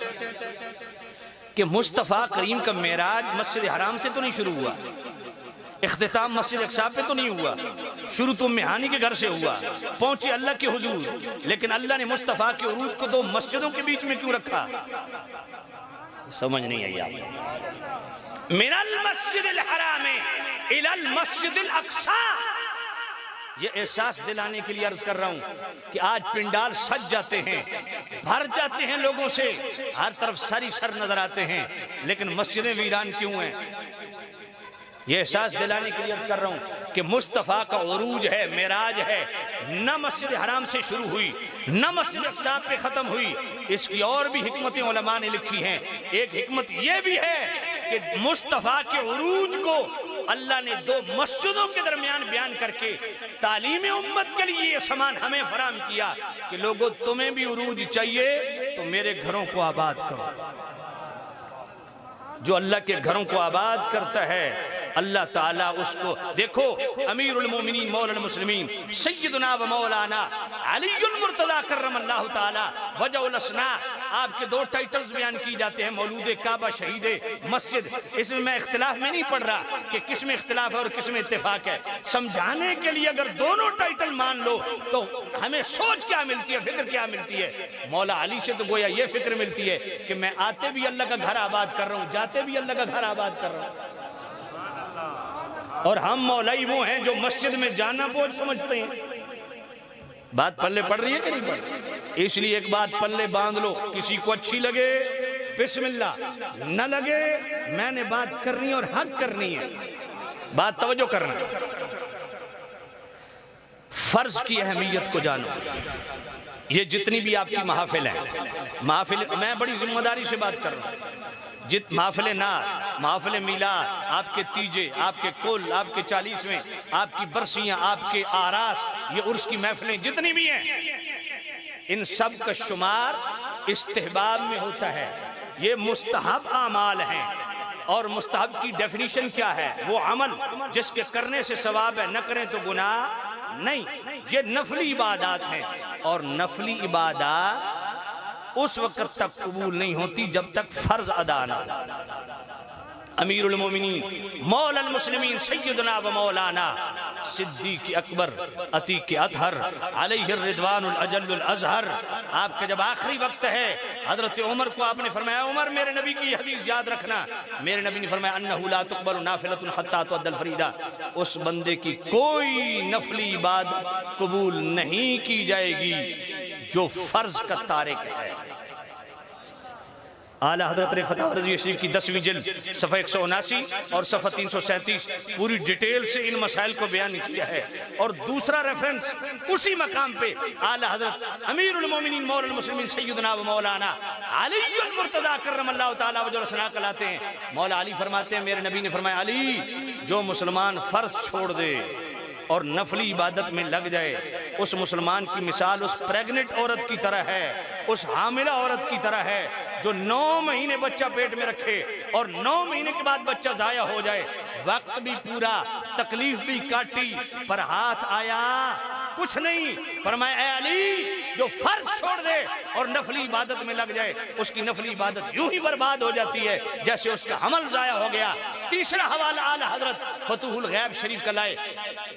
کہ مصطفیٰ کریم کا معراج مسجد حرام سے تو نہیں شروع ہوا، اختتام مسجد اقصی پہ تو نہیں ہوا، شروع تو مہانی کے گھر سے ہوا، پہنچے اللہ کے حضور، لیکن اللہ نے مصطفیٰ کے عروج کو 2 مسجدوں کے بیچ میں کیوں رکھا؟ سمجھ نہیں آئی آپ؟ من المسجد الحرام الى المسجد الاقصی، یہ احساس دلانے کے لیے عرض کر رہا ہوں کہ آج پنڈال سج جاتے ہیں، بھر جاتے ہیں لوگوں سے، ہر طرف سری سر نظر آتے ہیں، لیکن مسجدیں ویران کیوں ہیں؟ یہ احساس دلانے کے لیے عرض کر رہا ہوں کہ مصطفیٰ کا عروج ہے، معراج ہے، نہ مسجد حرام سے شروع ہوئی، نہ مسجد اقصی پہ ختم ہوئی۔ اس کی اور بھی حکمتیں علماء نے لکھی ہیں۔ ایک حکمت یہ بھی ہے کہ مصطفیٰ کے عروج کو اللہ نے 2 مسجدوں کے درمیان بیان کر کے تعلیم امت کے لیے یہ سامان ہمیں فراہم کیا کہ لوگوں تمہیں بھی عروج چاہیے تو میرے گھروں کو آباد کرو۔ جو اللہ کے گھروں کو آباد کرتا ہے اللہ تعالیٰ اس کو دیکھو امیر المومنین مولا المسلمین سیدنا و مولانا علی المرتضی کرم اللہ تعالیٰ وجہ الاسنا، آپ کے 2 ٹائٹلز بیان کی جاتے ہیں، مولود کعبہ، شہید مسجد۔ اس میں اختلاف میں نہیں پڑھ رہا کہ کس میں اختلاف ہے اور کس میں اتفاق ہے، سمجھانے کے لیے اگر دونوں ٹائٹل مان لو تو ہمیں سوچ کیا ملتی ہے، فکر کیا ملتی ہے۔ مولا علی سے تو گویا یہ فکر ملتی ہے کہ میں آتے بھی اللہ کا گھر آباد کر رہا ہوں، جاتے بھی اللہ کا گھر آباد کر رہا ہوں، اور ہم مولائی وہ ہیں جو مسجد میں جانا بوجھ سمجھتے ہیں۔ بات پلے پڑ رہی ہے کہ نہیں پڑ رہی؟ اس لیے ایک بات پلے باندھ لو، کسی کو اچھی لگے بسم اللہ، نہ لگے میں نے بات کرنی اور حق کرنی ہے، بات توجہ کرنا۔ فرض کی اہمیت کو جانو، یہ جتنی بھی آپ کی محافل ہیں، محافل میں بڑی ذمہ داری سے بات کر رہا ہوں، محافل نعت، محافل میلاد، آپ کے تیجے، آپ کے کل، آپ کے 40ویں، آپ کی برسیاں، آپ کے آراس، یہ عرس کی محفلیں جتنی بھی ہیں، ان سب کا شمار استحباب میں ہوتا ہے، یہ مستحب اعمال ہیں۔ اور مستحب کی ڈیفینیشن کیا ہے؟ وہ عمل جس کے کرنے سے ثواب ہے، نہ کریں تو گناہ نہیں۔ یہ نفلی عبادات ہیں، اور نفلی عبادات اس وقت تک قبول نہیں ہوتی جب تک فرض ادا نہ ہو۔ امیر المومنین مولا المسلمین سیدنا و مولانا صدیق اکبر عتیق اطہر علیہ الرضوان الاجل الازہر، آپ کا جب آخری وقت ہے، حضرت عمر کو آپ نے فرمایا عمر میرے نبی کی یہ حدیث یاد رکھنا، میرے نبی نے فرمایا انہ لا تقبل نافلۃ حتی تؤدى الفریضہ، اس بندے کی کوئی نفلی عبادت قبول نہیں کی جائے گی جو فرض کا تارک ہے۔ اعلی حضرت نے فتح رضوی شریف کی 10ویں جلد صفحہ 179 اور صفحہ 337 پوری ڈیٹیل سے ان مسائل کو بیان کیا ہے، اور دوسرا ریفرنس اسی مقام پہ اعلی حضرت امیر المومنین مولا المسلمین سیدنا و مولانا علی المرتضی کرم اللہ تعالیٰ وجہ الثناء کہلاتے ہیں۔ مولا علی فرماتے ہیں میرے نبی نے فرمایا علی جو مسلمان فرض چھوڑ دے اور نفلی عبادت میں لگ جائے، اس مسلمان کی مثال اس پریگننٹ عورت کی طرح ہے، اس حاملہ عورت کی طرح ہے جو 9 مہینے بچہ پیٹ میں رکھے اور 9 مہینے کے بعد بچہ ضائع ہو جائے، وقت بھی پورا، تکلیف بھی کاٹی، پر ہاتھ آیا کچھ نہیں۔ فرمایا اے علی جو فرض چھوڑ دے اور نفلی عبادت میں لگ جائے، اس کی نفلی عبادت یوں ہی برباد ہو جاتی ہے جیسے اس کا عمل ضائع ہو گیا۔ تیسرا حوالہ اعلی حضرت فتوح الغیب شریف کا لائے،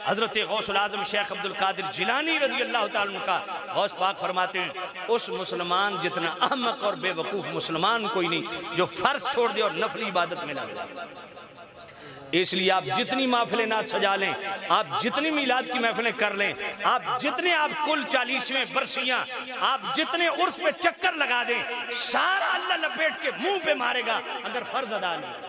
حضرت غوث العظم شیخ عبد القادر جیلانی رضی اللہ تعالیٰ عنہ کا غوث پاک فرماتے ہیں اس مسلمان جتنا احمق اور بے وقوف مسلمان کوئی نہیں جو فرض چھوڑ دے اور نفلی عبادت میں لگ جائے۔ اس لیے آپ جتنی محفلیں نعت سجا لیں، آپ جتنی میلاد کی محفلیں کر لیں، آپ جتنے آپ کل 40ویں برسیاں، آپ جتنے عرس پہ چکر لگا دیں، سارا اللہ لپیٹ کے منہ پہ مارے گا اگر فرض ادا نہیں۔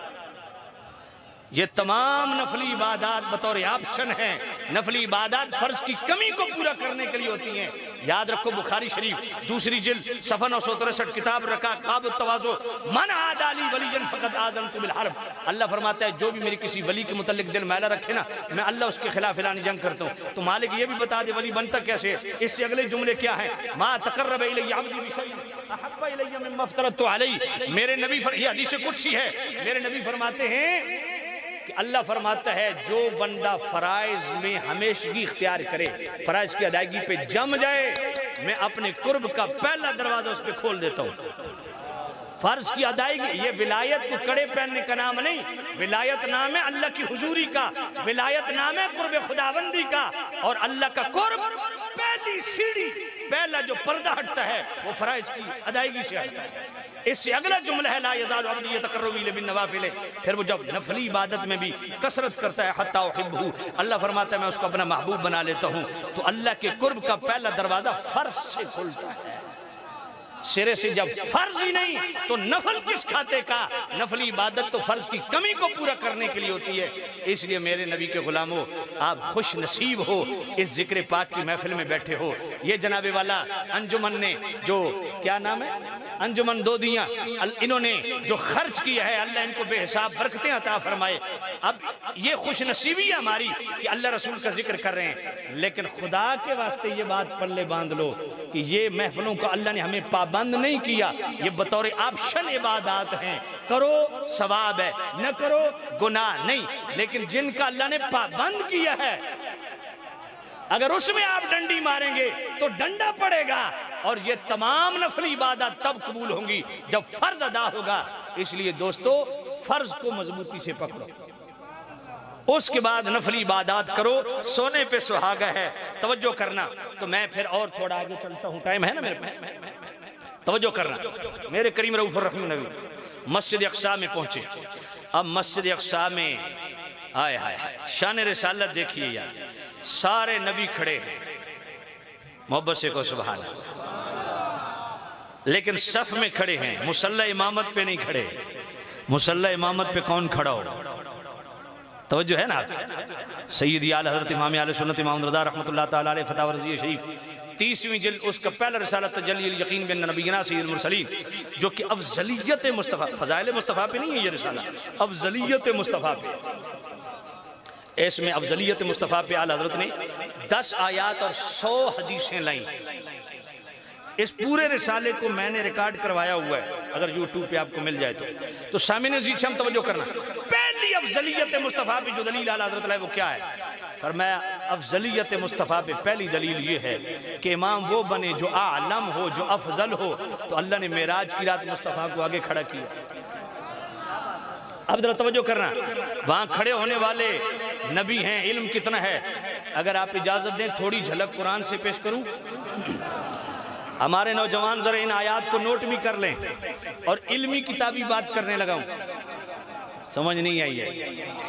یہ تمام نفلی عبادات بطور آپشن ہیں، نفلی عبادات فرض کی کمی کو پورا کرنے کے لیے ہوتی ہیں۔ یاد رکھو بخاری شریف 2 جلد صفحہ 963 کتاب رکعت باب التواضع من عادى لي وليا فقد آذنت بالحرب، اللہ فرماتا ہے جو بھی میری کسی ولی کے متعلق دل میلہ رکھے نا، میں اللہ اس کے خلاف اعلان جنگ کرتا ہوں۔ تو مالک یہ بھی بتا دے ولی بنتا کیسے ہے، اس سے اگلے جملے کیا ہیں؟ ما تقرب الی عبدی بشیء احب الی مما افترضت علیہ، میرے نبی یہ حدیث قدسی ہے، میرے نبی فرماتے ہیں کہ اللہ فرماتا ہے جو بندہ فرائض میں ہمیشگی اختیار کرے، فرائض کی ادائیگی پہ جم جائے، میں اپنے قرب کا پہلا دروازہ اس پہ کھول دیتا ہوں۔ فرض کی ادائیگی، یہ ولایت کو کڑے پہننے کا نام نہیں، ولایت نام ہے اللہ کی حضوری کا، ولایت نام ہے قرب خداوندی کا، اور اللہ کا قرب پہلی سیڑھی، پہلا جو پردہ ہٹتا ہے وہ فرائض کی ادائیگی سے ہٹتا ہے۔ اس سے اگلا جملہ ہے لا یزال عبدی یتقرب الی بالنوافل، پھر وہ جب نفلی عبادت میں بھی کثرت کرتا ہے حتی احبہ، اللہ فرماتا ہے میں اس کو اپنا محبوب بنا لیتا ہوں۔ تو اللہ کے قرب کا پہلا دروازہ فرض سے کھلتا ہے۔ سرے سے جب فرض ہی نہیں تو نفل کس کھاتے کا؟ نفلی عبادت تو فرض کی کمی کو پورا کرنے کے لیے ہوتی ہے۔ اس لیے میرے نبی کے غلاموں آپ خوش نصیب ہو، اس ذکر پاک کی محفل میں بیٹھے ہو۔ یہ جناب والا انجمن نے جو کیا نام ہے انجمن دودیاں، انہوں نے جو خرچ کیا ہے اللہ ان کو بے حساب برکتیں عطا فرمائے۔ اب یہ خوش نصیبی ہے ہماری کہ اللہ رسول کا ذکر کر رہے ہیں، لیکن خدا کے واسطے یہ بات پلے باندھ لو کہ یہ محفلوں کو اللہ نے ہمیں پابند بند نہیں کیا، یہ بطور آپشن عبادات ہیں، کرو ثواب ہے، نہ کرو گناہ نہیں، لیکن جن کا اللہ نے پابند کیا ہے اگر اس میں آپ ڈنڈی ماریں گے تو ڈنڈا پڑے گا، اور یہ تمام نفلی عبادات تب قبول ہوں گی جب فرض ادا ہوگا۔ اس لیے دوستو فرض کو مضبوطی سے پکڑو، اس کے بعد نفلی عبادات کرو، سونے پہ سہاگا ہے۔ توجہ کرنا، تو میں پھر اور تھوڑا آگے چلتا ہوں، ٹائم ہے نا میرے پاس، توجہ کرنا۔ میرے کریم رؤوف الرحیم نبی مسجد اقصی میں پہنچے۔ اب مسجد اقصی میں آئے شان رسالت دیکھیے یار، سارے نبی کھڑے ہیں، محبت سے کو سبحان اللہ، لیکن صف میں کھڑے ہیں، مصلی امامت پہ نہیں کھڑے۔ مصلی امامت پہ کون کھڑا ہو؟ توجہ ہے نا آپ؟ سیدی اعلی حضرت امام اہل سنت امام رضا رحمۃ اللہ تعالی علیہ فتاوی رضیہ شریف 30ویں جلد، اس کا پہلا رسالہ تجلی الیقین بن نبینا سید المرسلین، جو کہ افضلیت مصطفیٰ، فضائل مصطفیٰ پہ نہیں ہے یہ رسالہ، افضلیت مصطفیٰ پہ، اس میں افضلیت مصطفیٰ پہ اعلی حضرت نے 10 آیات اور 100 حدیثیں لائیں۔ اس پورے رسالے کو میں نے ریکارڈ کروایا ہوا ہے، اگر یوٹیوب پہ آپ کو مل جائے تو سامعین عزیز سے ہم توجہ کرنا۔ پہلی افضلیت مصطفیٰ پہ جو دلیل اعلی حضرت وہ کیا ہے؟ فرمایا افضلیت مصطفیٰ پہ پہلی دلیل یہ ہے کہ امام وہ بنے جو اعلم ہو، جو افضل ہو، تو اللہ نے معراج کی رات مصطفیٰ کو آگے کھڑا کیا۔ اب ذرا توجہ کرنا، وہاں کھڑے ہونے والے نبی ہیں، علم کتنا ہے؟ اگر آپ اجازت دیں تھوڑی جھلک قرآن سے پیش کروں۔ ہمارے نوجوان ذرا ان آیات کو نوٹ بھی کر لیں، اور علمی کتابی بات کرنے لگا ہوں، سمجھ نہیں آئی ہے؟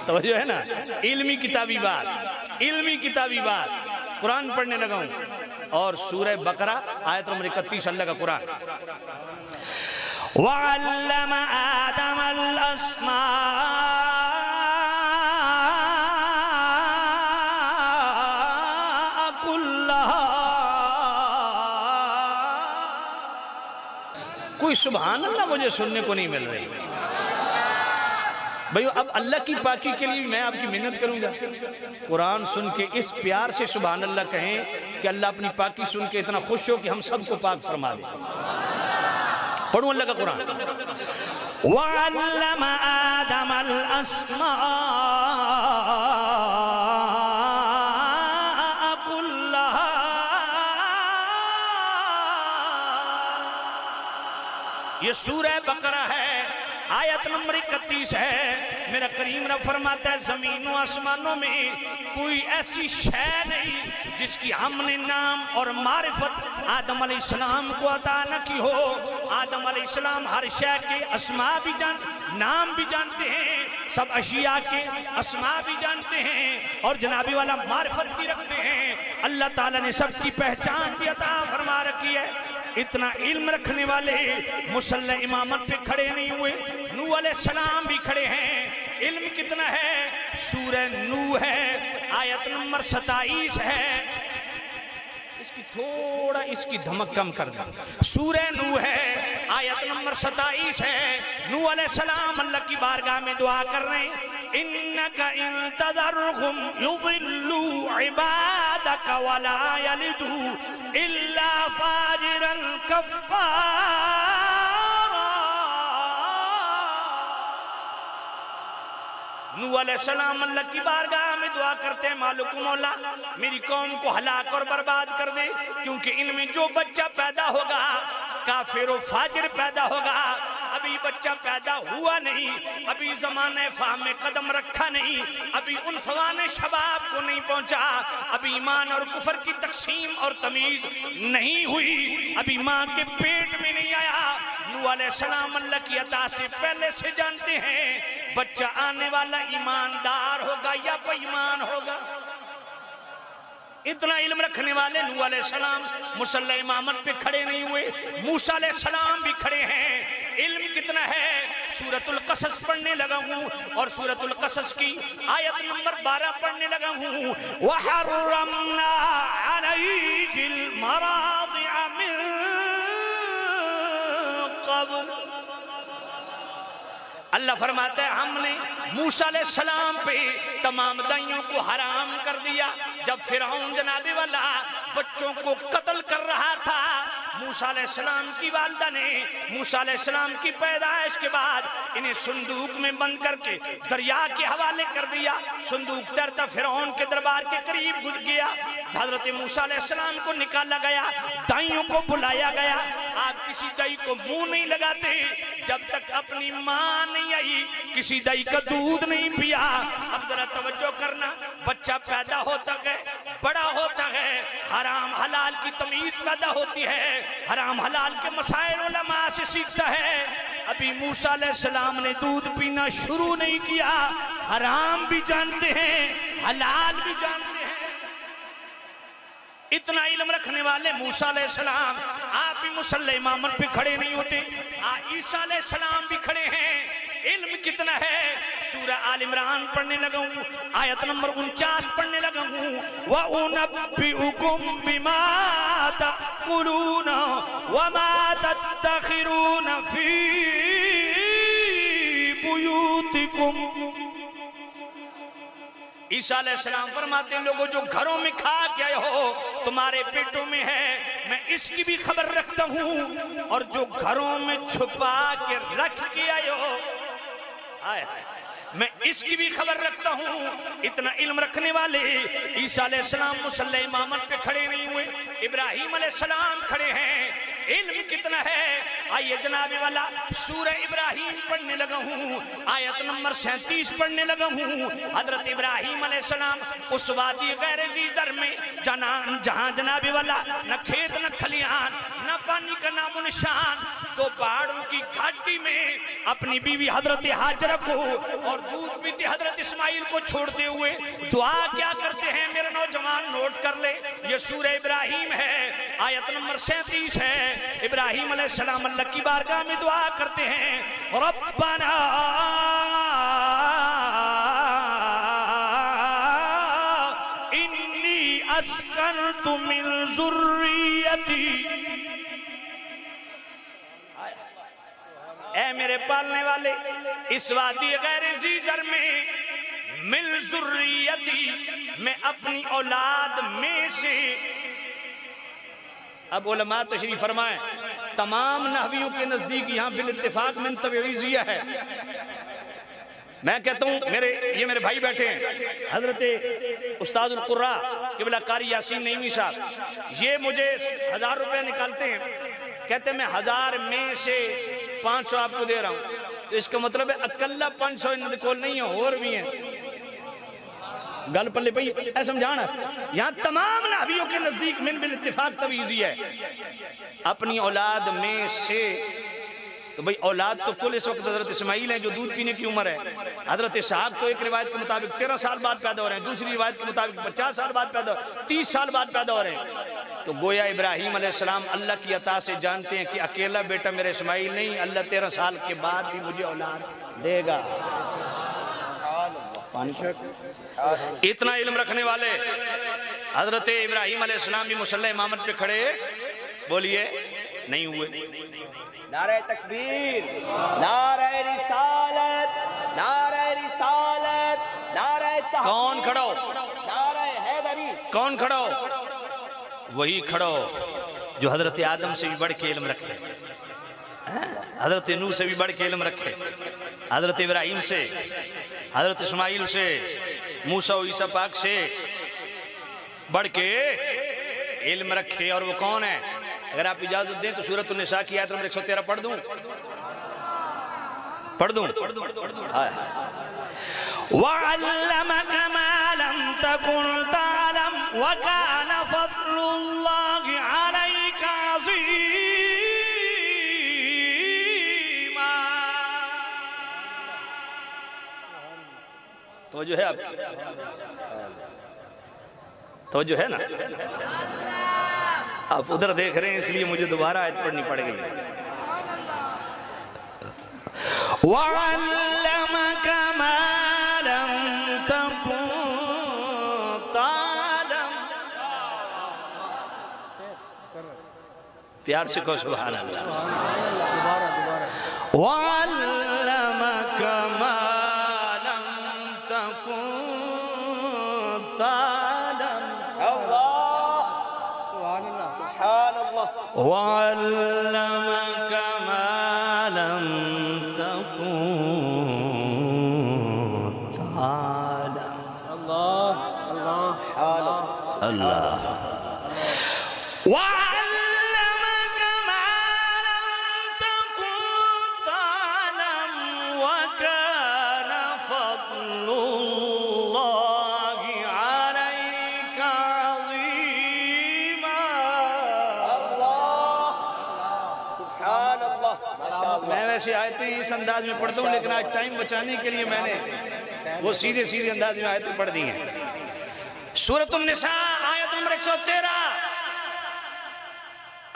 توجہ ہے نا، علمی کتابی بات، علمی کتابی بات، قرآن پڑھنے لگا ہوں، اور سورہ بقرہ آیت نمبر 31 اللہ کا قرآن۔ وَعَلَّمَ آدَمَ الْأَسْمَاءَ كُلَّهَا۔ کوئی سبحان اللہ مجھے سننے کو نہیں مل رہی بھائیو۔ اب اللہ کی پاکی کے لیے میں آپ کی محنت کروں گا، قرآن سن کے اس پیار سے سبحان اللہ کہیں کہ اللہ اپنی پاکی سن کے اتنا خوش ہو کہ ہم سب کو پاک فرما دے۔ پڑھوں اللہ کا قرآن۔ وَعَلَّمَ آدَمَ الْأَسْمَاءَ كُلَّهَا۔ یہ سورہ بقرہ ہے، آیت نمبر 31 ہے۔ میرا کریم رب فرماتا ہے زمین و آسمانوں میں کوئی ایسی شے نہیں جس کی ہم نے نام اور معرفت آدم علیہ السلام کو عطا نہ کی ہو۔ آدم علیہ السلام ہر شے کے اسماء بھی نام بھی جانتے ہیں، سب اشیاء کے اسماء بھی جانتے ہیں، اور جنابی والا معرفت بھی رکھتے ہیں۔ اللہ تعالیٰ نے سب کی پہچان بھی عطا فرما رکھی ہے۔ اتنا علم رکھنے والے مصلی امامت پہ کھڑے نہیں ہوئے، نوح علیہ السلام بھی کھڑے ہیں۔ علم کتنا ہے؟ سورہ نوح ہے، آیت نمبر 27 ہے۔ اس کی تھوڑا اس کی دھمک کم کر دیں۔ سورہ نوح ہے، آیت نمبر 27 ہے۔ نوح علیہ السلام اللہ کی بارگاہ میں دعا کر رہے ہیں، إِنَّكَ إِن تَذَرْهُمْ يُضِلُّوا عِبَادَكَ وَلَا يَلِدُوا إِلَّا فَاجِرًا كَفَّارًا۔ نوح علیہ السلام اللہ کی بارگاہ میں دعا کرتے ہیں، مالک مولا میری قوم کو ہلاک اور برباد کر دے، کیونکہ ان میں جو بچہ پیدا ہوگا کافر و فاجر پیدا ہوگا۔ ابھی بچہ پیدا ہوا نہیں، ابھی زمانہ فہم میں قدم رکھا نہیں، ابھی عنفوان شباب کو نہیں پہنچا، ابھی ایمان اور کفر کی تقسیم اور تمیز نہیں ہوئی، ابھی ماں کے پیٹ میں نہیں آیا۔ نوح علیہ السلام اللہ کی عطا سے پہلے سے جانتے ہیں بچہ آنے والا ایماندار ہوگا یا بے ایمان ہوگا۔ اتنا علم رکھنے والے نوح علیہ السلام مصلی امامت پہ کھڑے نہیں ہوئے، موسیٰ علیہ السلام بھی کھڑے ہیں۔ علم کتنا ہے؟ سورۃ القصص پڑھنے لگا ہوں، اور سورۃ القصص کی آیت نمبر 12 پڑھنے لگا ہوں۔ وَحَرَّمْنَا عَلَيْهِ الْمَرَاضِعَ مِن قَبْلُ۔ اللہ فرماتا ہے ہم نے موسیٰ علیہ السلام پہ تمام دائیوں کو حرام کر دیا۔ جب فرعون جناب والا بچوں کو قتل کر رہا تھا موسیٰ علیہ السلام کی والدہ نے موسیٰ علیہ السلام کی پیدائش کے بعد انہیں صندوق میں بند کر کے دریا کے حوالے کر دیا. صندوق تیرتا فرعون کے دربار کے قریب گزر گیا. حضرت موسیٰ علیہ السلام کو نکالا گیا, دائیوں کو بلایا گیا. آپ کسی دائی کو منہ نہیں لگاتے جب تک اپنی ماں نہیں آئی, کسی دائی کا دودھ نہیں پیا. اب ذرا توجہ کرنا, بچہ پیدا ہوتا ہے, بڑا ہوتا ہے, حرام حلال کی تمیز پیدا ہوتی ہے, حرام حلال کے مسائل علماء سے سیکھتا ہے. ابھی موسیٰ علیہ السلام نے دودھ پینا شروع نہیں کیا, حرام بھی جانتے ہیں حلال بھی جانتے ہیں. اتنا علم رکھنے والے موسیٰ علیہ السلام آپ بھی مصلی امامت پہ کھڑے نہیں ہوتے, عیسیٰ علیہ السلام بھی کھڑے ہیں. علم کتنا ہے. سورہ آل عمران پڑھنے لگا ہوں, آیت نمبر 49 پڑھنے لگا ہوں. وَأُنَبِّئُكُمْ بِمَا تَأْكُلُونَ وَمَا تَدَّخِرُونَ فِي بُيُوتِكُمْ. عیسیٰ علیہ السلام فرماتے ہیں لوگوں جو گھروں میں کھا کے آئے ہو تمہارے پیٹوں میں ہے, میں اس کی بھی خبر رکھتا ہوں, اور جو گھروں میں چھپا کے رکھ کے آئے ہو میں اس کی بھی خبر رکھتا ہوں. اتنا علم رکھنے والے عیسیٰ علیہ السلام مصلی امامت پہ کھڑے نہیں ہوئے, ابراہیم علیہ السلام کھڑے ہیں. علم کتنا ہے. آئیے جناب والا سورہ ابراہیم پڑھنے لگا ہوں, آیت نمبر 37 پڑھنے لگا ہوں. حضرت ابراہیم علیہ السلام اس وادی غیر ذی زر میں جہاں جناب والا نہ کھیت نہ کھلیان نہ پانی کا نام و نشان, تو پہاڑوں کی گھاٹی میں اپنی بیوی حضرت ہاجرہ کو اور دودھ پیتے حضرت اسماعیل کو چھوڑتے ہوئے دعا کیا کرتے ہیں. میرا نوجوان نوٹ کر لے, یہ سورہ ابراہیم ہے, آیت نمبر 37 ہے. ابراہیم علیہ السلام اللہ کی بارگاہ میں دعا کرتے ہیں, ربنا انی اسکنت من ذریتی, اے میرے پالنے والے اس وادی غیر ذی زر میں من ذریتی, میں اپنی اولاد میں سے. اب علماء تشریف فرمائیں, تمام نحویوں کے نزدیک یہاں بالاتفاق من تبعیضیہ ہے. میں کہتا ہوں یہ میرے بھائی بیٹھے ہیں, حضرت استاد القراء قبلہ قاری یاسین نعیمی صاحب, یہ مجھے 1000 روپے نکالتے ہیں, کہتے ہیں میں 1000 میں سے 500 آپ کو دے رہا ہوں. تو اس کا مطلب ہے اکلہ 500 ان کول نہیں ہے, اور بھی ہیں. گل پلے پئی اے سمجھانا, یہاں تمام نحویوں کے نزدیک من بالاتفاق تبعیضی ہے, اپنی اولاد میں سے. تو بھئی اولاد تو کل اس وقت حضرت اسماعیل ہیں جو دودھ پینے کی عمر ہے. حضرت اسحاق تو ایک روایت کے مطابق 13 سال بعد پیدا ہو رہے ہیں, دوسری روایت کے مطابق 50 سال بعد پیدا ہو رہے ہیں, 30 سال بعد پیدا ہو رہے ہیں. تو گویا ابراہیم علیہ السلام اللہ کی عطا سے جانتے ہیں کہ اکیلا بیٹا میرے اسماعیل نہیں, اللہ 13 سال کے بعد بھی مجھے اولاد دے گا. اتنا علم رکھنے والے حضرت ابراہیم علیہ السلام بھی مصلی امامت پہ کھڑے بولیے نہیں ہوئے. نعرہ تکبیر, نعرہ رسالت, نعرہ رسالت, نعرہ تحقیق. کون کھڑا ہو, نعرہ حیدری. کون کھڑا ہو, وہی کھڑا ہو جو حضرت آدم سے بھی بڑھ کے علم رکھے, حضرت نوح سے بھی بڑھ کے علم رکھے, حضرت ابراہیم سے, حضرت اسماعیل سے, موسیٰ و عیسیٰ پاک سے بڑھ کے علم رکھے. اور وہ کون ہے؟ اگر آپ اجازت دیں تو سورۃ النساء کی آیت نمبر 113 پڑھ دوں. وَعَلَّمَكَ مَا لَمْ تَكُنْ تَعْلَمْ وَكَانَ فَضْلُ اللَّهِ عَلَيْكَ عَظِيمًا. توجہ ہے آپ, توجہ ہے نا, آپ ادھر دیکھ رہے ہیں اس لیے مجھے دوبارہ آیت پڑھنی پڑ گئی. وَعَلَّمَكَ مَا لَمْ تَكُنْ تَعْلَمْ. پیار سے کہو سبحان اللہ. وَعَلَّمَكَ مَا لَمْ تَكُنْ تَعْلَمْ. وعلمك ما لم تكن تعلم. الله الله اللہ وعلمك ما لم تكن تعلم وكان فضل الله عليك عظيما. الله سبحان الله ما شاء الله. میں ویسے آیتیں اس انداز میں پڑھتا ہوں لیکن آج ٹائم بچانے کے لیے میں نے وہ سیدھے سیدھے انداز میں آیتیں پڑھ دی ہیں. سورۃ النساء آیت نمبر 113.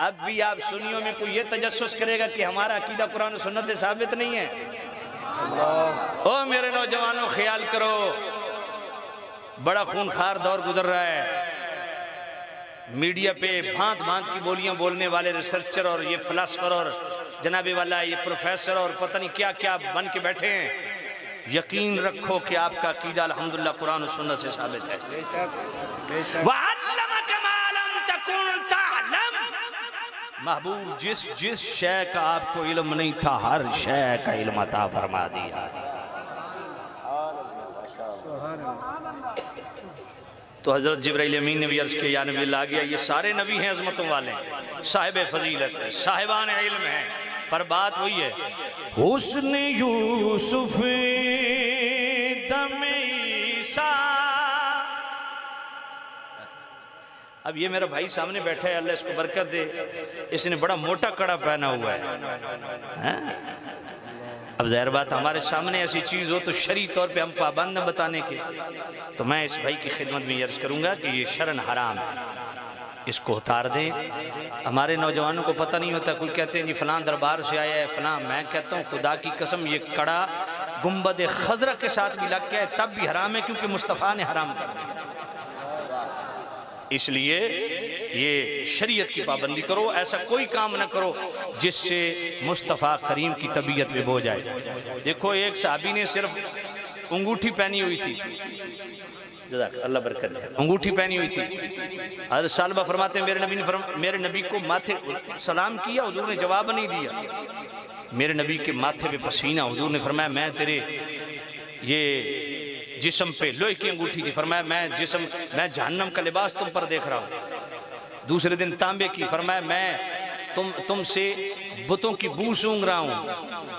اب بھی آپ سنیوں میں کوئی یہ تجسس کرے گا کہ ہمارا عقیدہ قرآن و سنت سے ثابت نہیں ہے. او میرے نوجوانوں خیال کرو، بڑا خونخوار دور گزر رہا ہے. میڈیا پہ بھانت بھانت کی بولیاں بولنے والے ریسرچر اور یہ فلاسفر اور جناب والا یہ پروفیسر اور پتہ نہیں کیا کیا بن کے بیٹھے ہیں. یقین رکھو کہ آپ کا عقیدہ الحمدللہ قرآن و سنت سے ثابت ہے. وعلمك ما لم تكن تعلم. محبوب جس شے کا آپ کو علم نہیں تھا ہر شے کا علم عطا فرما دیا. تو حضرت جبرائیل امین نے بھی عرض کیا یا نبی اللہ آ گیا. یہ سارے نبی ہیں عظمتوں والے ہیں، صاحب فضیلت ہیں، صاحبان علم ہیں، پر بات وہی ہے حسن یوسف دم عیسیٰ. اب یہ میرا بھائی سامنے بیٹھا ہے، اللہ اس کو برکت دے، اس نے بڑا موٹا کڑا پہنا ہوا ہے. اب ظاہر بات ہمارے سامنے ایسی چیز ہو تو شرعی طور پہ ہم پابند ہیں بتانے کے، تو میں اس بھائی کی خدمت میں عرض کروں گا کہ یہ شرن حرام ہے، اس کو اتار دیں. ہمارے نوجوانوں کو پتہ نہیں ہوتا، کوئی کہتے ہیں جی فلان دربار سے آیا ہے فلان. میں کہتا ہوں خدا کی قسم یہ کڑا گنبد خضرہ کے ساتھ بھی لگ گیا ہے تب بھی حرام ہے، کیونکہ مصطفیٰ نے حرام کر دیا. اس لیے یہ شریعت کی پابندی کرو، ایسا کوئی کام نہ کرو جس سے مصطفیٰ کریم کی طبیعت میں بو جائے. دیکھو ایک صحابی نے صرف انگوٹھی پہنی ہوئی تھی، جزاک اللہ برکت ہے، انگوٹھی پہنی ہوئی تھی. حضرت سالبہ فرماتے ہیں میرے نبی کو ماتھے سلام کیا، حضور نے جواب نہیں دیا. میرے نبی کے ماتھے پہ پسینہ، حضور نے فرمایا میں تیرے یہ جسم پہ لوہے کی انگوٹھی تھی، فرمایا میں جہنم کا لباس تم پر دیکھ رہا ہوں. دوسرے دن تانبے کی، فرمایا میں تم سے بتوں کی بو سونگ رہا ہوں.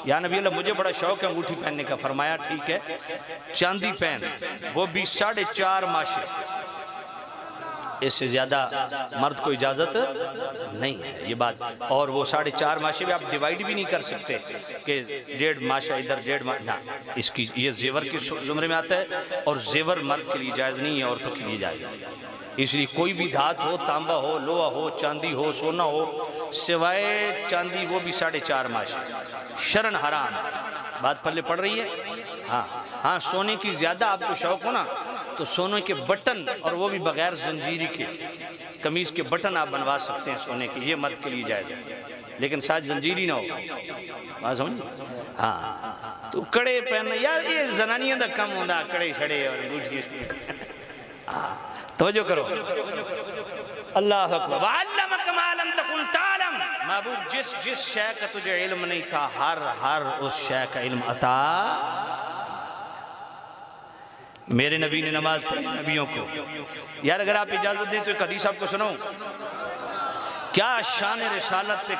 یا نبی اللہ مجھے بڑا شوق ہے انگوٹھی پہننے کا. فرمایا ٹھیک ہے چاندی پہن، وہ بھی 4.5 ماشے، اس سے زیادہ مرد کو اجازت نہیں ہے یہ بات. اور وہ 4.5 ماشے بھی آپ ڈیوائیڈ بھی نہیں کر سکتے کہ 1.5 ماشا ادھر 1.5 ماشا نہ. اس کی یہ زیور کے زمرے میں آتا ہے، اور زیور مرد کے لیے جائز نہیں ہے، عورتوں کے لیے جائز. اس لیے کوئی بھی دھات ہو، تانبا ہو، لوہا ہو، چاندی ہو، سونا ہو، سوائے چاندی وہ بھی 4.5 ماشا شرن حرام. بات پلے پڑ رہی ہے؟ ہاں سونے کی زیادہ آپ کو شوق ہو نا تو سونے کے بٹن، اور وہ بھی بغیر زنجیری کے، قمیض کے بٹن آپ بنوا سکتے ہیں سونے کے، یہ مرد کے لیے جائز ہے، لیکن ساتھ زنجیری نہ ہو. بات سمجھ؟ ہاں تو کڑے پہننا یار یہ زنانیاں دا کم ہوندہ، کڑے چھڑے اور انگوٹھی. توجہ کرو. اللہ اکبر. وعلمك ما لم تكن تعلم. محبوب جس شے کا تجھے علم نہیں تھا ہر اس شے کا علم عطا. میرے نبی نے نماز پڑھی نبیوں کو. یار اگر آپ اجازت دیں تو ایک حدیث آپ کو سناؤں. کیا شان رسالت پہ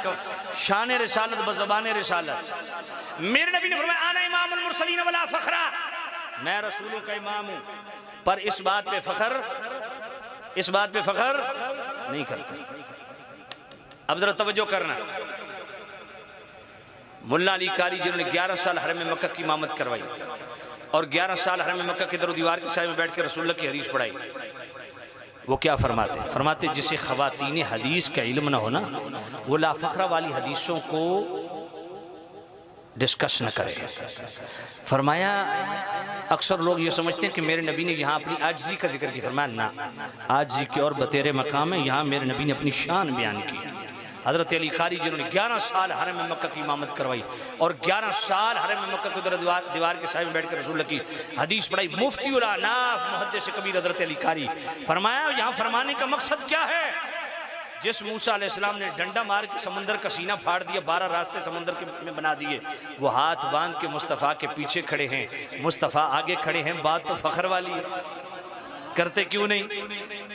شان رسالت بزبان رسالت. میرے نبی نے فرمایا انا امام المرسلین ولا فخرا. میں رسولوں کا امام ہوں، پر اس بات پہ فخر نہیں کرتا. اب ذرا توجہ کرنا. ملا علی قاری جنہوں نے 11 سال حرم مکہ کی امامت کروائی اور 11 سال حرم مکہ کے در و دیوار کے سائے میں بیٹھ کے رسول اللہ کی حدیث پڑھائی، وہ کیا فرماتے ہیں؟ فرماتے جسے خواتین حدیث کا علم نہ ہونا وہ لا فخرہ والی حدیثوں کو ڈسکس نہ کرے. فرمایا اکثر لوگ یہ سمجھتے ہیں کہ میرے نبی نے یہاں اپنی عاجزی کا ذکر کی. فرمایا نہ، عاجزی کے اور بتیرے مقام ہے، یہاں میرے نبی نے اپنی شان بیان کی. حضرت علی قاری جنہوں نے 11 سال حرم مکہ کی امامت کروائی اور 11 سال حرم مکہ کو دیوار کے سائے میں بیٹھ کر رسول اللہ کی حدیث پڑھائی. مفتی الاناف محدث کبیر حضرت علی قاری. فرمایا یہاں فرمانے کا مقصد کیا ہے؟ جس موسیٰ علیہ السلام نے ڈنڈا مار کے سمندر کا سینہ پھاڑ دیا، 12 راستے سمندر میں بنا دیے، وہ ہاتھ باندھ کے مصطفیٰ کے پیچھے کھڑے ہیں، مصطفیٰ آگے کھڑے ہیں، بات تو فخر والی ہے، کرتے کیوں نہیں؟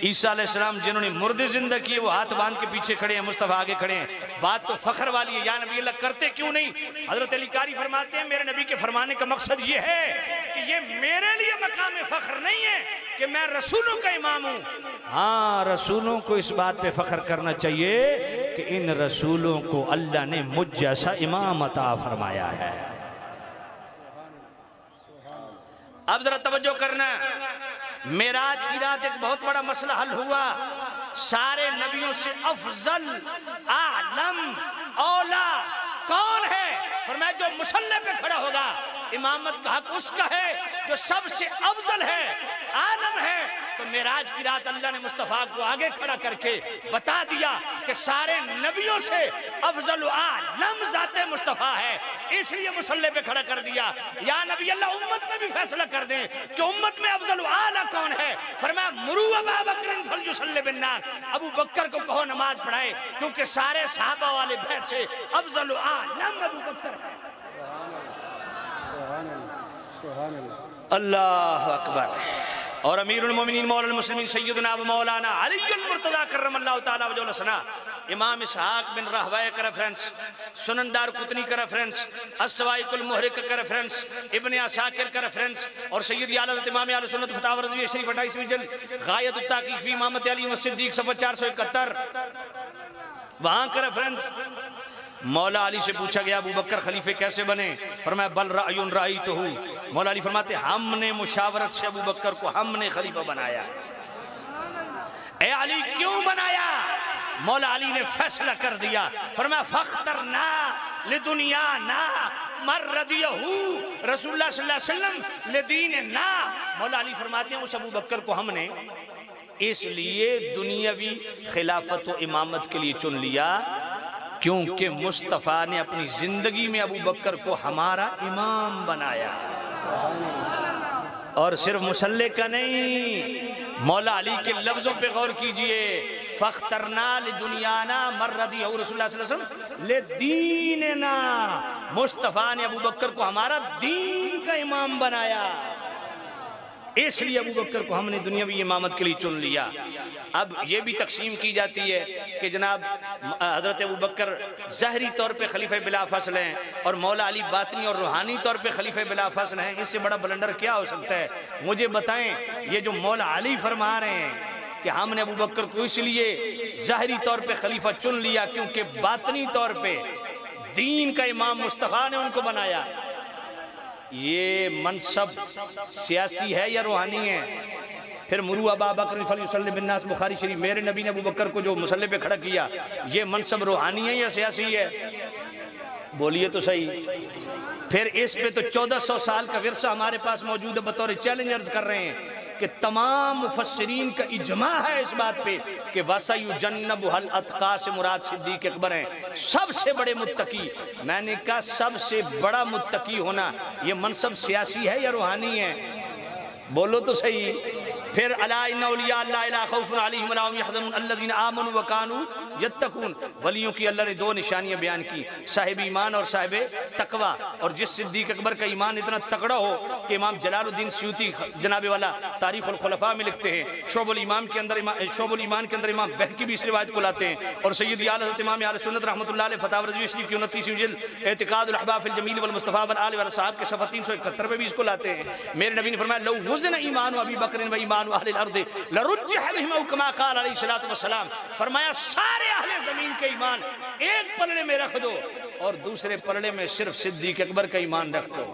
عیسیٰ علیہ السلام جنہوں نے مردے زندہ کیے وہ ہاتھ باندھ کے پیچھے کھڑے ہیں، مصطفیٰ آگے کھڑے ہیں، بات تو فخر والی ہے، یا نبی اللہ کرتے کیوں نہیں؟ حضرت علی قاری فرماتے ہیں میرے نبی کے فرمانے کا مقصد یہ ہے کہ یہ میرے لیے مقام فخر نہیں ہے کہ میں رسولوں کا امام ہوں، ہاں رسولوں کو اس بات پہ فخر کرنا چاہیے کہ ان رسولوں کو اللہ نے مجھ جیسا امام عطا فرمایا ہے۔ اب ذرا توجہ کرنا، معراج کی رات ایک بہت بڑا مسئلہ حل ہوا، سارے نبیوں سے افضل اعلم اولا کون ہے؟ فرمایا جو مصلی پہ کھڑا ہوگا، امامت کا حق اس کا ہے جو سب سے افضل ہے، عالم ہے۔ تو معراج کی رات اللہ نے مصطفیٰ کو آگے کھڑا کر کے بتا دیا کہ سارے نبیوں سے افضل و اعلم ذات مصطفیٰ ہے، اس لیے مصلی پہ کھڑا کر دیا۔ یا نبی اللہ امت میں بھی فیصلہ کر دیں کہ امت میں افضل و اعلی کون ہے؟ فرمایا مرو ابا بکر فلیصلی بالناس، ابو بکر کو کہو نماز پڑھائے، کیونکہ سارے صحابہ والے بیت سے افضل و اعلم ابو بکر ہے۔ اللہ اکبر۔ اور امیر المومنین مولا المسلمین سیدنا و مولانا علی المرتضی کرم اللہ تعالیٰ وجہ الحسنہ، امام اسحاق بن راہویہ کا ریفرنس، سنن دار قطنی کا ریفرنس، السوائق المحرق کا ریفرنس، ابن عساکر کا ریفرنس، اور سید اعلیٰ حضرت امام اہل سنت فتاوی رضویہ شریف 28ویں جلد غایت التحقیق فی امامت علی والصدیق صفحہ 471، وہاں کا ریفرنس۔ مولا علی سے پوچھا گیا ابو بکر خلیفے کیسے بنے؟ فرمایا بل رأی رأیتہ، مولا علی فرماتے ہم نے مشاورت سے ابو بکر کو ہم نے خلیفہ بنایا۔ اے علی کیوں بنایا؟ مولا علی نے فیصلہ کر دیا، فرمایا فاخترنا لدنیانا من رضیہ رسول اللہ صلی اللہ علیہ وسلم لدیننا۔ مولا علی فرماتے ہیں اس ابو بکر کو ہم نے اس لیے دنیاوی خلافت و امامت کے لیے چن لیا کیونکہ مصطفیٰ نے اپنی زندگی میں ابو بکر کو ہمارا امام بنایا، اور صرف مصلی کا نہیں، مولا علی کے لفظوں پہ غور کیجئے، فاخترنا لدنیانا من رضیہ رسول اللہ صلی اللہ علیہ وسلم لدیننا، مصطفیٰ نے ابو بکر کو ہمارا دین کا امام بنایا، اس لیے ابو بکر کو ہم نے دنیاوی امامت کے لیے چن لیا۔ اب یہ بھی تقسیم کی جاتی ہے کہ جناب حضرت ابو بکر ظاہری طور پہ خلیفہ بلا فصل ہیں اور مولا علی باطنی اور روحانی طور پہ خلیفہ بلا فصل ہیں، اس سے بڑا بلندر کیا ہو سکتا ہے؟ مجھے بتائیں، یہ جو مولا علی فرما رہے ہیں کہ ہم نے ابو بکر کو اس لیے ظاہری طور پہ خلیفہ چن لیا کیونکہ باطنی طور پہ دین کا امام مصطفیٰ نے ان کو بنایا، یہ منصب سیاسی ہے یا روحانی ہے؟ پھر مرو ابا بکر فلیصلی بالناس بخاری شریف، میرے نبی نے ابو بکر کو جو مصلی پہ کھڑا کیا، یہ منصب روحانی ہے یا سیاسی ہے؟ بولیے تو صحیح۔ پھر اس پہ تو 1400 سال کا ورثہ ہمارے پاس موجود ہے، بطور چیلنج عرض کر رہے ہیں کہ تمام مفسرین کا اجماع ہے اس بات پہ کہ وَسَيُجَنَّبُهَا الْأَتْقَى سے مراد صدیق اکبر ہیں، سب سے بڑے متقی۔ میں نے کہا سب سے بڑا متقی ہونا یہ منصب سیاسی ہے یا روحانی ہے؟ بولو تو صحیح۔ پھر الا ان اولیاء اللہ لا خوف علیہم ولا هم يحزنون الذين آمنوا وكانوا يتقون، ولیوں کی اللہ نے دو نشانیاں بیان کی، صاحب ایمان اور صاحب تقوی۔ اور جس صدیق اکبر کا ایمان اتنا تکڑا ہو کہ امام جلال الدین سیوطی جناب والا تاریخ الخلفاء میں لکھتے ہیں، شعب الایمان کے اندر امام بہقی بھی اس روایت کو لاتے ہیں، اور سید اعلیٰ حضرت امام اہل سنت رحمۃ اللہ علیہ فتاوی رضویہ شریف کی 29ویں جلد اعتقاد الاحباب فی الجمیل والمصطفیٰ والآل والاصحاب کے صفحہ 371 پہ بھی اس کو لاتے ہیں۔ میرے نبی نے فرمایا لو وزن ایمان ابی بکر و ایمان اہل الارض لرجح بہما کما قال علیہ الصلوۃ والسلام، فرمایا سارے اہل زمین کے ایمان ایک پلڑے میں رکھ دو اور دوسرے پلڑے میں صرف صدیق اکبر کا ایمان رکھ دو،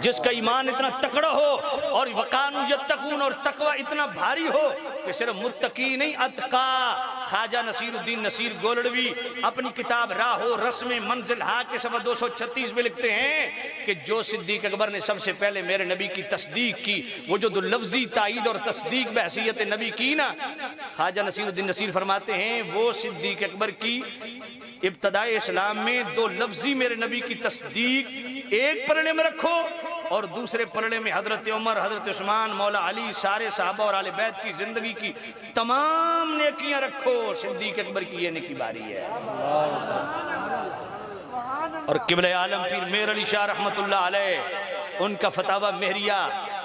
جس کا ایمان اتنا تکڑا ہو اور وقانو یتقون اور تقوی اتنا بھاری ہو کہ صرف متقی نہیں اتقا۔ خواجہ نصیر الدین نصیر گولڑوی اپنی کتاب راہ و رسم منزل ہا کے صفحہ 236 میں لکھتے ہیں کہ جو صدیق اکبر نے سب سے پہلے میرے نبی کی تصدیق کی، وہ جو دو لفظی تائید اور تصدیق بحثیت نبی کی نا، خواجہ نصیر الدین نصیر فرماتے ہیں وہ صدیق اکبر کی ابتداء اسلام میں دو لفظی میرے نبی کی تصدیق ایک پلڑے میں رکھو اور دوسرے پلڑے میں حضرت عمر، حضرت عثمان، مولا علی، سارے صحابہ اور آل بیت کی زندگی کی تمام نیکیاں رکھو، صدیق اکبر کی یہ نیکی باری ہے۔ اور قبلہ عالم پیر مہر علی شاہ رحمت اللہ علیہ، ان کا فتاوی مہریہ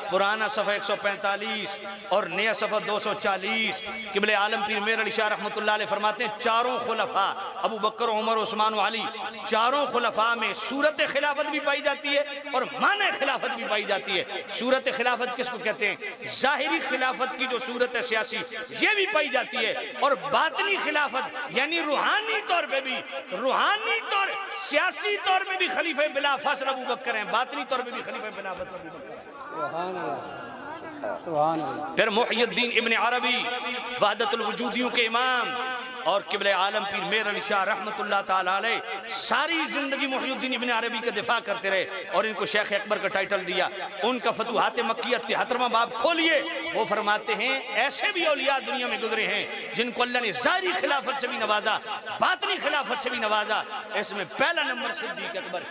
پرانا صفحہ 145 اور نیا صفحہ 240، قبلہ عالم پیر مہر علی شاہ رحمت اللہ علیہ فرماتے ہیں چاروں خلفاء ابو بکر، عمر، عثمان و علی، چاروں خلفاء میں صورت خلافت بھی پائی جاتی ہے اور معنی خلافت بھی پائی جاتی ہے۔ صورت خلافت کس کو کہتے ہیں؟ ظاہری خلافت کی جو صورت ہے سیاسی، یہ بھی پائی جاتی ہے، اور باطنی خلافت یعنی روحانی طور پہ بھی، روحانی طور سیاسی طور میں بھی خلیفہ بلا فاصل ابو بکر ہیں، باطنی طور پہ بھی خلیفہ بلا فاصل ابو بکر ہیں۔ پھر محی الدین ابن عربی وحدت الوجودیوں کے امام اور قبلہ عالم پیر مہر علی شاہ رحمت اللہ تعالی علیہ ساری زندگی محی الدین ابن عربی کا دفاع کرتے رہے اور ان کو شیخ اکبر کا ٹائٹل دیا۔ ان کا فتوحات مکیہ 73واں باب کھولیے، وہ فرماتے ہیں ایسے بھی اولیاء دنیا میں گزرے ہیں جن کو اللہ نے ظاہری خلافت سے بھی نوازا، باطنی خلافت سے بھی نوازا۔ اس میں پہلا نمبر صدیق اکبر،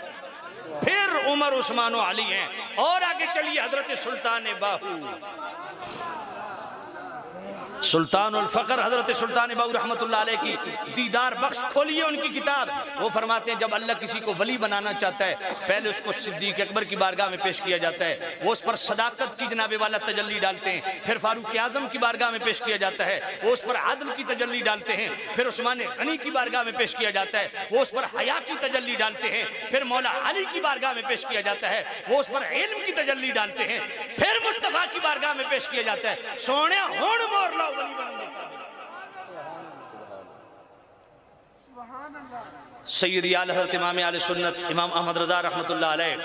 پھر عمر، عثمان و علی ہیں، اور آگے چلیے حضرت سلطان باہو، سلطان الفقر حضرت سلطان باہو رحمت اللہ علیہ کی دیدار بخش کھولیے ان کی کتاب۔ وہ فرماتے ہیں جب اللہ کسی کو ولی بنانا چاہتا ہے پہلے اس کو صدیق اکبر کی بارگاہ میں پیش کیا جاتا ہے، وہ اس پر صداقت کی جناب والا تجلی ڈالتے ہیں، پھر فاروق اعظم کی بارگاہ میں پیش کیا جاتا ہے، وہ اس پر عدل کی تجلی ڈالتے ہیں، پھر عثمان غنی کی بارگاہ میں پیش کیا جاتا ہے، وہ اس پر حیا کی تجلی ڈالتے ہیں، پھر مولا علی کی بارگاہ میں پیش کیا جاتا ہے، وہ اس پر علم کی تجلی ڈالتے ہیں، پھر مصطفیٰ کی بارگاہ میں پیش کیا جاتا ہے۔ سونے ہون مور لو ولی بن دے۔ سیدی اعلی حضرت امام اہل سنت امام احمد رضا رحمت اللہ علیہ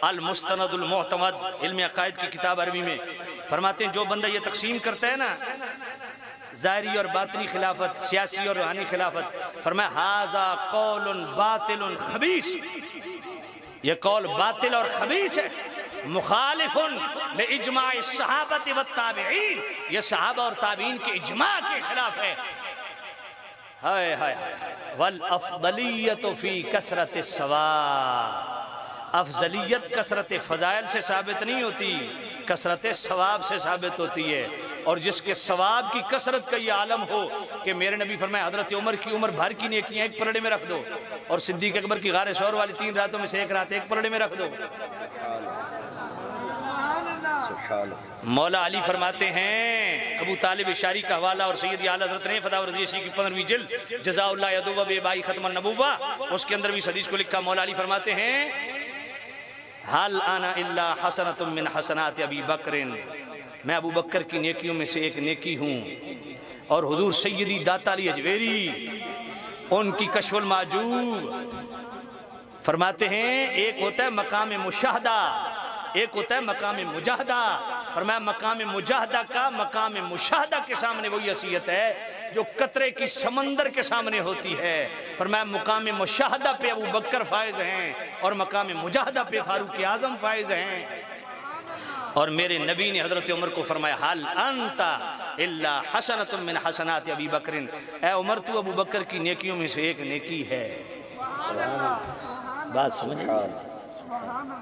المستند المعتمد علم عقائد کی کتاب عربی میں فرماتے ہیں جو بندہ یہ تقسیم کرتا ہے نا ظاہری اور باطنی خلافت، سیاسی اور روحانی خلافت، فرمایا ھذا قول باطل خبیث، یہ قول باطل اور خبیث ہے، مخالف لاجماع الصحابۃ والتابعین، یہ صحابہ اور تابعین کے اجماع کے خلاف ہے۔ ہائے ہائے والافضلیت فی کثرت الثواب، افضلیت کثرت فضائل سے ثابت نہیں ہوتی، کثرت ثواب سے ثابت ہوتی ہے، اور جس کے ثواب کی کثرت کا یہ عالم ہو کہ میرے نبی فرمائے حضرت عمر کی عمر بھر کی نیکیاں ایک پلڑے میں رکھ دو، اور صدیق اکبر کی غار ثور والی 3 راتوں میں سے ایک رات ایک پلڑے میں رکھ دو۔ مولا علی فرماتے ہیں، ابو طالب اشاری کا حوالہ اور سیدی اعلی حضرت نے فتاوی رضویہ کی 15ویں جلد جزاء اللہ یدوب بے ختم النبوہ، اس کے اندر بھی اس حدیث کو لکھا۔ مولا علی فرماتے ہیں حل انا الا حسنۃ من حسنات ابی بکر، میں ابو بکر کی نیکیوں میں سے ایک نیکی ہوں، اور حضور سیدی داتا علی اجویری ان کی کشف المعجوب فرماتے ہیں ایک ہوتا ہے مقام مشاہدہ، ایک ہوتا ہے مقام مجاہدہ، فرمایا مقام مجاہدہ کا مقام مشاہدہ کے سامنے وہی حیثیت ہے جو قطرے کی سمندر کے سامنے ہوتی ہے۔ فرمایا مقام مشاہدہ پہ ابو بکر فائز ہیں اور مقام مجاہدہ پہ فاروق اعظم فائز ہیں۔ اور میرے نبی نے حضرت عمر کو فرمایا حل انت الا حسنۃ من حسنات ابی بکر، اے عمر تو ابو بکر کی نیکیوں میں سے ایک نیکی ہے۔ بات سمجھ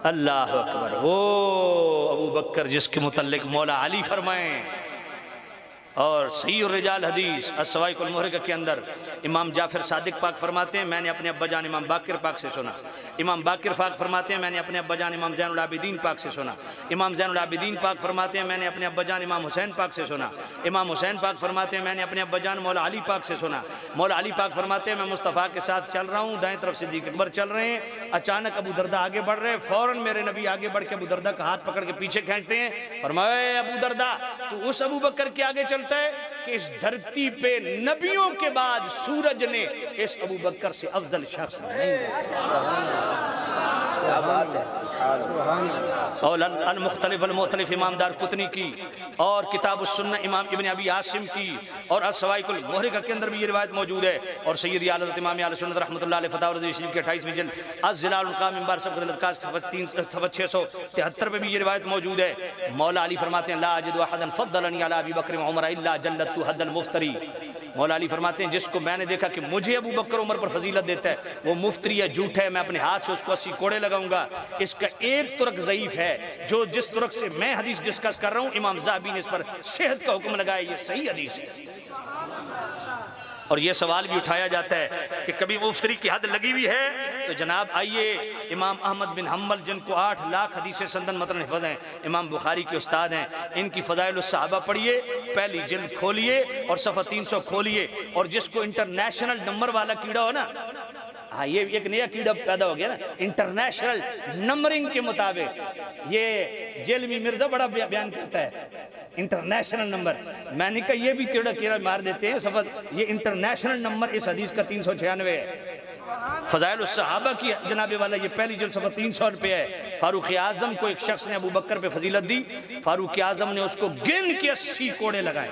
اللہ اکبر، وہ ابو بکر جس کے متعلق مولا علی فرمائیں، اور صحیح الرجال حدیث السوائق المحرقہ کے اندر امام جعفر صادق پاک فرماتے ہیں میں نے اپنے ابا جان امام باقر پاک سے سنا، امام باقر پاک فرماتے ہیں میں نے اپنے ابا جان امام زین العابدین پاک سے سنا، امام زین العابدین پاک فرماتے ہیں میں نے اپنے ابا جان امام حسین پاک سے سنا، امام حسین پاک فرماتے ہیں میں نے اپنے ابا جان مولا علی پاک سے سنا، مولا علی پاک فرماتے ہیں میں مصطفیٰ کے ساتھ چل رہا ہوں، دائیں طرف صدیق اکبر چل رہے ہیں، اچانک ابو دردہ آگے بڑھ رہے ہیں، فوراً میرے نبی آگے بڑھ کے ابو دردہ کا ہاتھ پکڑ کے پیچھے کھینچتے ہیں، فرمایا ابو دردہ تو اس ابو بکر کے آگے چلتا ہے کہ اس دھرتی پہ نبیوں کے بعد سورج نے اس ابو بکر سے افضل شخص نہیں۔ اور المختلف المختلف امام دار قطنی کی اور کتاب السنہ امام ابن ابی عاصم کی اور السوائق المحرقہ کے اندر بھی یہ روایت موجود ہے، اور سیدی اعلی حضرت امام اہل سنت رحمۃ اللہ علیہ فتاوی رضویہ شریف کے 28ویں جلد الظلال القام من بار سبق الادکاس صفحہ 673 پہ بھی یہ روایت موجود ہے۔ مولا علی فرماتے ہیں لا اجد احدا فضلنی علی ابی بکر وعمر الا جلدت حد المفتری، مولا علی فرماتے ہیں جس کو میں نے دیکھا کہ مجھے ابو بکر عمر پر فضیلت دیتا ہے وہ مفتری ہے، جھوٹ ہے، میں اپنے ہاتھ سے اس کو 80 کوڑے لگاؤں گا۔ اس کا ایک ترک ضعیف ہے، جو جس ترک سے میں حدیث ڈسکس کر رہا ہوں امام ذہبی نے اس پر صحت کا حکم لگایا، یہ صحیح حدیث ہے۔ اور یہ سوال بھی اٹھایا جاتا ہے کہ کبھی مفتری کی حد لگی ہوئی ہے تو جناب آئیے امام احمد بن حنبل جن کو 8 لاکھ حدیث سندن متن حفظ ہیں، امام بخاری کے استاد ہیں، ان کی فضائل الصحابہ پڑھیے، پہلی جلد کھولیے اور صفحہ 300 کھولیے، اور جس کو انٹرنیشنل نمبر والا کیڑا ہو نا، ہاں یہ ایک نیا کیڑا پیدا ہو گیا نا انٹرنیشنل نمبرنگ کے مطابق، یہ جیلمی مرزا بڑا بیان کرتا ہے انٹرنیشنل نمبر، میں نے کہا یہ بھی تیڑا کیڑا مار دیتے ہیں صفحہ، یہ انٹرنیشنل نمبر اس حدیث کا 396 ہے۔ فضائل الصحابہ کی جناب والا یہ پہلی جلد صفحہ 300 پہ ہے۔ فاروق اعظم کو ایک شخص نے ابو بکر پہ فضیلت دی، فاروق اعظم نے اس کو گن کے 80 کوڑے لگائے،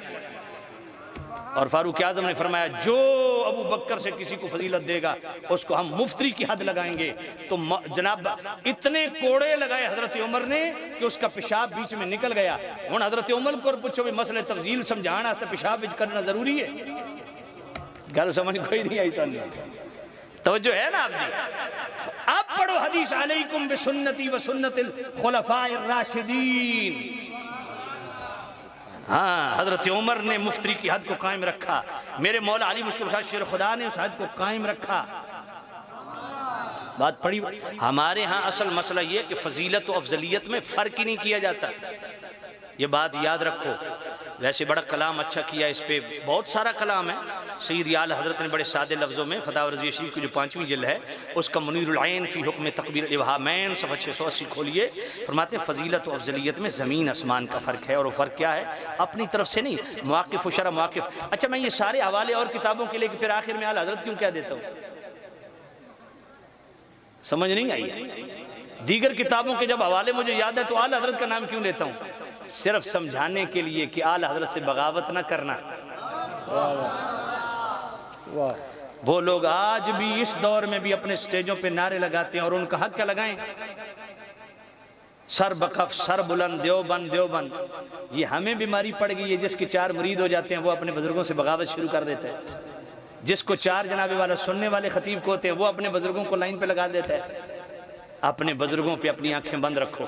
اور فاروق اعظم نے فرمایا جو ابو بکر سے کسی کو فضیلت دے گا اس کو ہم مفتری کی حد لگائیں گے۔ تو جناب اتنے کوڑے لگائے حضرت عمر نے کہ اس کا پیشاب بیچ میں نکل گیا۔ ہن حضرت عمر کو پوچھو بھی مسئلہ تفضیل سمجھانا ہے پیشاب بیچ کرنا ضروری ہے؟ گل سمجھ کوئی نہیں آئی تھی، توجہ ہے نا آپ جی؟ اب پڑھو حدیث علیکم بسنتی و سنت الخلفاء الراشدین۔ ہاں حضرت عمر نے مفتری کی حد کو قائم رکھا، میرے مولا علی مشکل خاص شیر خدا نے اس حد کو قائم رکھا۔ بات پڑھی، ہمارے ہاں اصل مسئلہ یہ کہ فضیلت و افضلیت میں فرق ہی نہیں کیا جاتا، یہ بات یاد رکھو۔ ویسے بڑا کلام اچھا کیا، اس پہ بہت سارا کلام ہے، سید اعلی حضرت نے بڑے سادے لفظوں میں فتاوی رضویہ شریف کی جو 5ویں جلد ہے اس کا منیر العین فی حکم تکبیر الابہامین صفحہ 680 کھولیے، فرماتے ہیں فضیلت و افضلیت میں زمین آسمان کا فرق ہے، اور وہ فرق کیا ہے؟ اپنی طرف سے نہیں، مواقف و شرح مواقف۔ اچھا میں یہ سارے حوالے اور کتابوں کے لے کے پھر آخر میں اعلی حضرت کیوں کہہ دیتا ہوں؟ سمجھ نہیں آئی؟ دیگر کتابوں کے جب حوالے مجھے یاد ہے تو اعلی حضرت کا نام کیوں لیتا ہوں؟ صرف سمجھانے کے لیے کہ اعلی حضرت سے بغاوت نہ کرنا۔ وہ لوگ آج بھی اس دور میں بھی اپنے سٹیجوں پہ نعرے لگاتے ہیں، اور ان کا حق کیا لگائیں؟ سر بکف سر بلند دیوبند دیوبند۔ یہ ہمیں بیماری پڑ گئی ہے، جس کے 4 مرید ہو جاتے ہیں وہ اپنے بزرگوں سے بغاوت شروع کر دیتا ہے، جس کو 4 جناب والا سننے والے خطیب کو ہوتے ہیں وہ اپنے بزرگوں کو لائن پہ لگا دیتا ہے۔ اپنے بزرگوں پہ اپنی آنکھیں بند رکھو،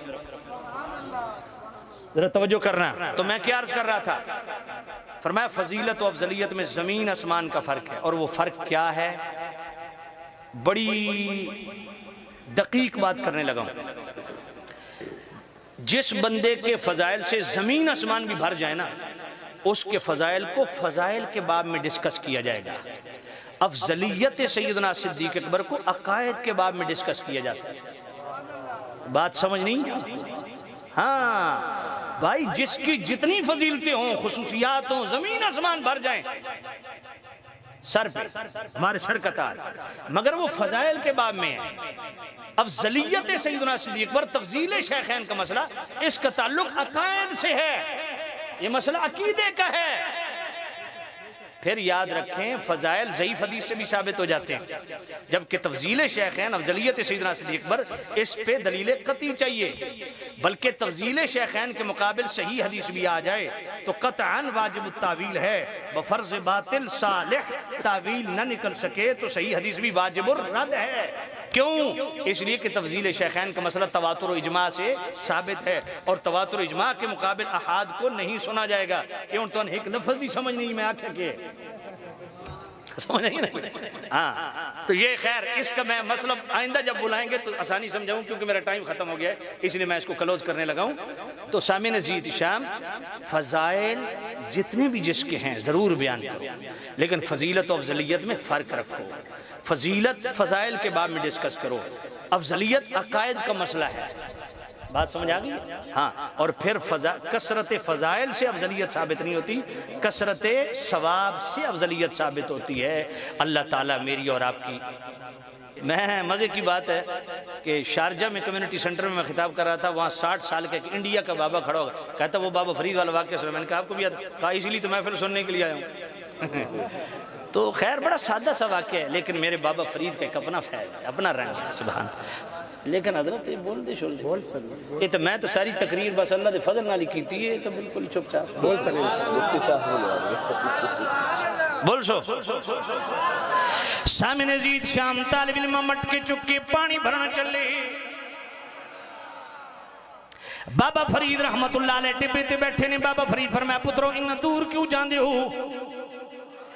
ذرا توجہ کرنا۔ تو میں کیا عرض کر رہا تھا؟ فرمایا فضیلت و افضلیت میں زمین آسمان کا فرق ہے، اور وہ فرق کیا ہے؟ بڑی دقیق بات کرنے لگا ہوں۔ جس بندے کے فضائل سے زمین آسمان بھی بھر جائے نا، اس کے فضائل کو فضائل کے باب میں ڈسکس کیا جائے گا۔ افضلیت سیدنا صدیق اکبر کو عقائد کے باب میں ڈسکس کیا جاتا ہے۔ بات سمجھ نہیں؟ ہاں بھائی، جس کی جتنی فضیلتیں ہوں، خصوصیات ہوں، زمین آسمان بھر جائیں سر پہ، ہمارے سر کا تاج، مگر وہ فضائل کے باب میں ہے۔ افضلیت سیدنا صدیق پر تفضیل شیخین کا مسئلہ، اس کا تعلق عقائد سے ہے، یہ مسئلہ عقیدے کا ہے۔ پھر یاد رکھیں فضائل ضعیف حدیث سے بھی ثابت ہو جاتے ہیں، جبکہ تفضیل شیخین افضلیت سیدنا صدیق پر اس پہ دلیل قطعی چاہیے، بلکہ تفضیل شیخین کے مقابل صحیح حدیث بھی آ جائے تو قطعاً واجب التاویل ہے، بفرض باطل صالح تاویل نہ نکل سکے تو صحیح حدیث بھی واجب الرد ہے۔ کیوں؟ اس لیے کہ تفضیل شیخین کا مسئلہ تواتر و اجماع سے ثابت ہے، اور تواتر و اجماع کے مقابل احاد کو نہیں سنا جائے گا۔ یہ ان تو ایک لفظ بھی سمجھ نہیں میں آکھا کہ سمجھ نہیں۔ ہاں تو یہ خیر، اس کا میں مطلب آئندہ جب بلائیں گے تو آسانی سمجھاؤں، کیونکہ میرا ٹائم ختم ہو گیا ہے، اس لیے میں اس کو کلوز کرنے لگا ہوں۔ تو سامعین عزیز شام، فضائل جتنے بھی جس کے ہیں ضرور بیان کرو، لیکن فضیلت و افضلیت میں فرق رکھو۔ فضیلت فضائل کے باب میں ڈسکس کرو، افضلیت عقائد کا مسئلہ ہے۔ بات سمجھ آ گئی؟ ہاں، اور پھر کثرت فضائل سے افضلیت ثابت نہیں ہوتی، کثرت ثواب سے افضلیت ثابت ہوتی ہے۔ اللہ تعالیٰ میری اور آپ کی، میں مزے کی بات ہے کہ شارجہ میں کمیونٹی سینٹر میں میں خطاب کر رہا تھا، وہاں 60 سال کا ایک انڈیا کا بابا کھڑا ہوگا، کہتا وہ بابا فرید والا واقعہ سنا، میں نے کہا آپ کو بھی یاد؟ کہا اسی لیے تو میں پھر سننے کے لیے آیا ہوں۔ تو خیر بڑا سادہ سا واقعہ ہے، لیکن میرے بابا فرید کا ایک اپنا فیض ہے، اپنا رنگ ہے، سبحان۔ لیکن حضرت بول دے شول یہ تو میں تو ساری تقریر بس اللہ دے فضل نالی کیتی ہے، تو بالکل چپ چاپ بول سکے مفتی صاحب بول سو سامنے زید شام طالب علم مٹکے چکے پانی بھرنا چلے بابا فرید رحمت اللہ علیہ ٹبے تے بیٹھے نے بابا فرید فرمایا پترو انہا دور کیوں جاندے ہو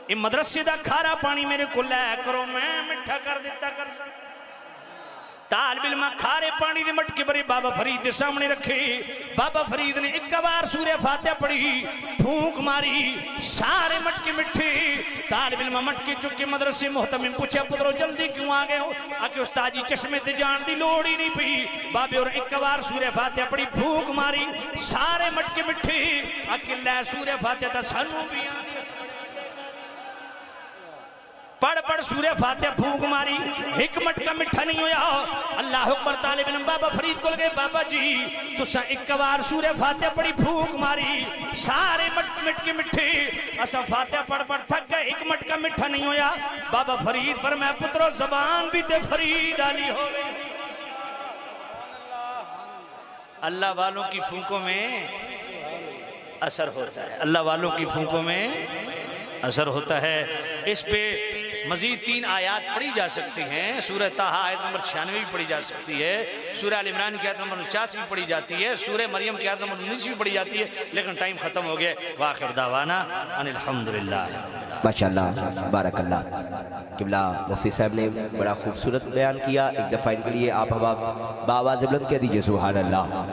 یہ مدرسے دا کھارا پانی میرے کو لے کرو میں مٹھا کر دیتا کرتا طالب علمہ کھارے پانی دے مٹکے بڑے بابا فرید دے سامنے رکھے بابا فرید نے ایک بار سورہ فاتحہ پڑھی پھونک ماری سارے مٹکے مٹھے طالب علمہ مٹکے چکے مدرسے محتمم پوچھا پترو جلدی کیوں آگئے ہو آکے استاد جی چشمے تے جان دی لوڑی نہیں پئی بابے اور ایک بار سورہ فاتحہ پڑھی پھونک ماری سارے مٹکے مٹھے آکے لے سورہ فاتحہ تا سانو بھی پڑھ سورہ فاتحہ پھونک ماری ایک مٹکا مٹھا نہیں ہویا اللہ اکبر طالب علم بابا فرید کو لگے بابا جی تسا ایک بار سورہ فاتحہ پڑھی پھونک ماری سارے مٹکے مٹھے اسا فاتحہ پڑھ تھک گئے ایک مٹکا مٹھا نہیں ہویا بابا فرید پر میں پترو زبان بھی تے فرید آلی ہو گئی اللہ والوں کی پھونکوں میں اثر ہوتا ہے اللہ والوں کی پھونکوں میں اثر ہوتا ہے اس پہ مزید 3 آیات پڑھی جا سکتی ہیں سورہ طٰہٰ آیت نمبر 96 بھی پڑھی جا سکتی ہے سورہ آل عمران کی آیت نمبر 49 بھی پڑھی جاتی ہے سورہ مریم کی آیت نمبر 19 بھی پڑھی جاتی ہے لیکن ٹائم ختم ہو گیا وآخر دعوانا ان الحمدللہ ماشاءاللہ بارک اللہ قبلہ مفتی صاحب نے بڑا خوبصورت بیان کیا ایک دفعہ ان کے لیے آپ بآواز بلند کہہ دیجئے سبحان اللہ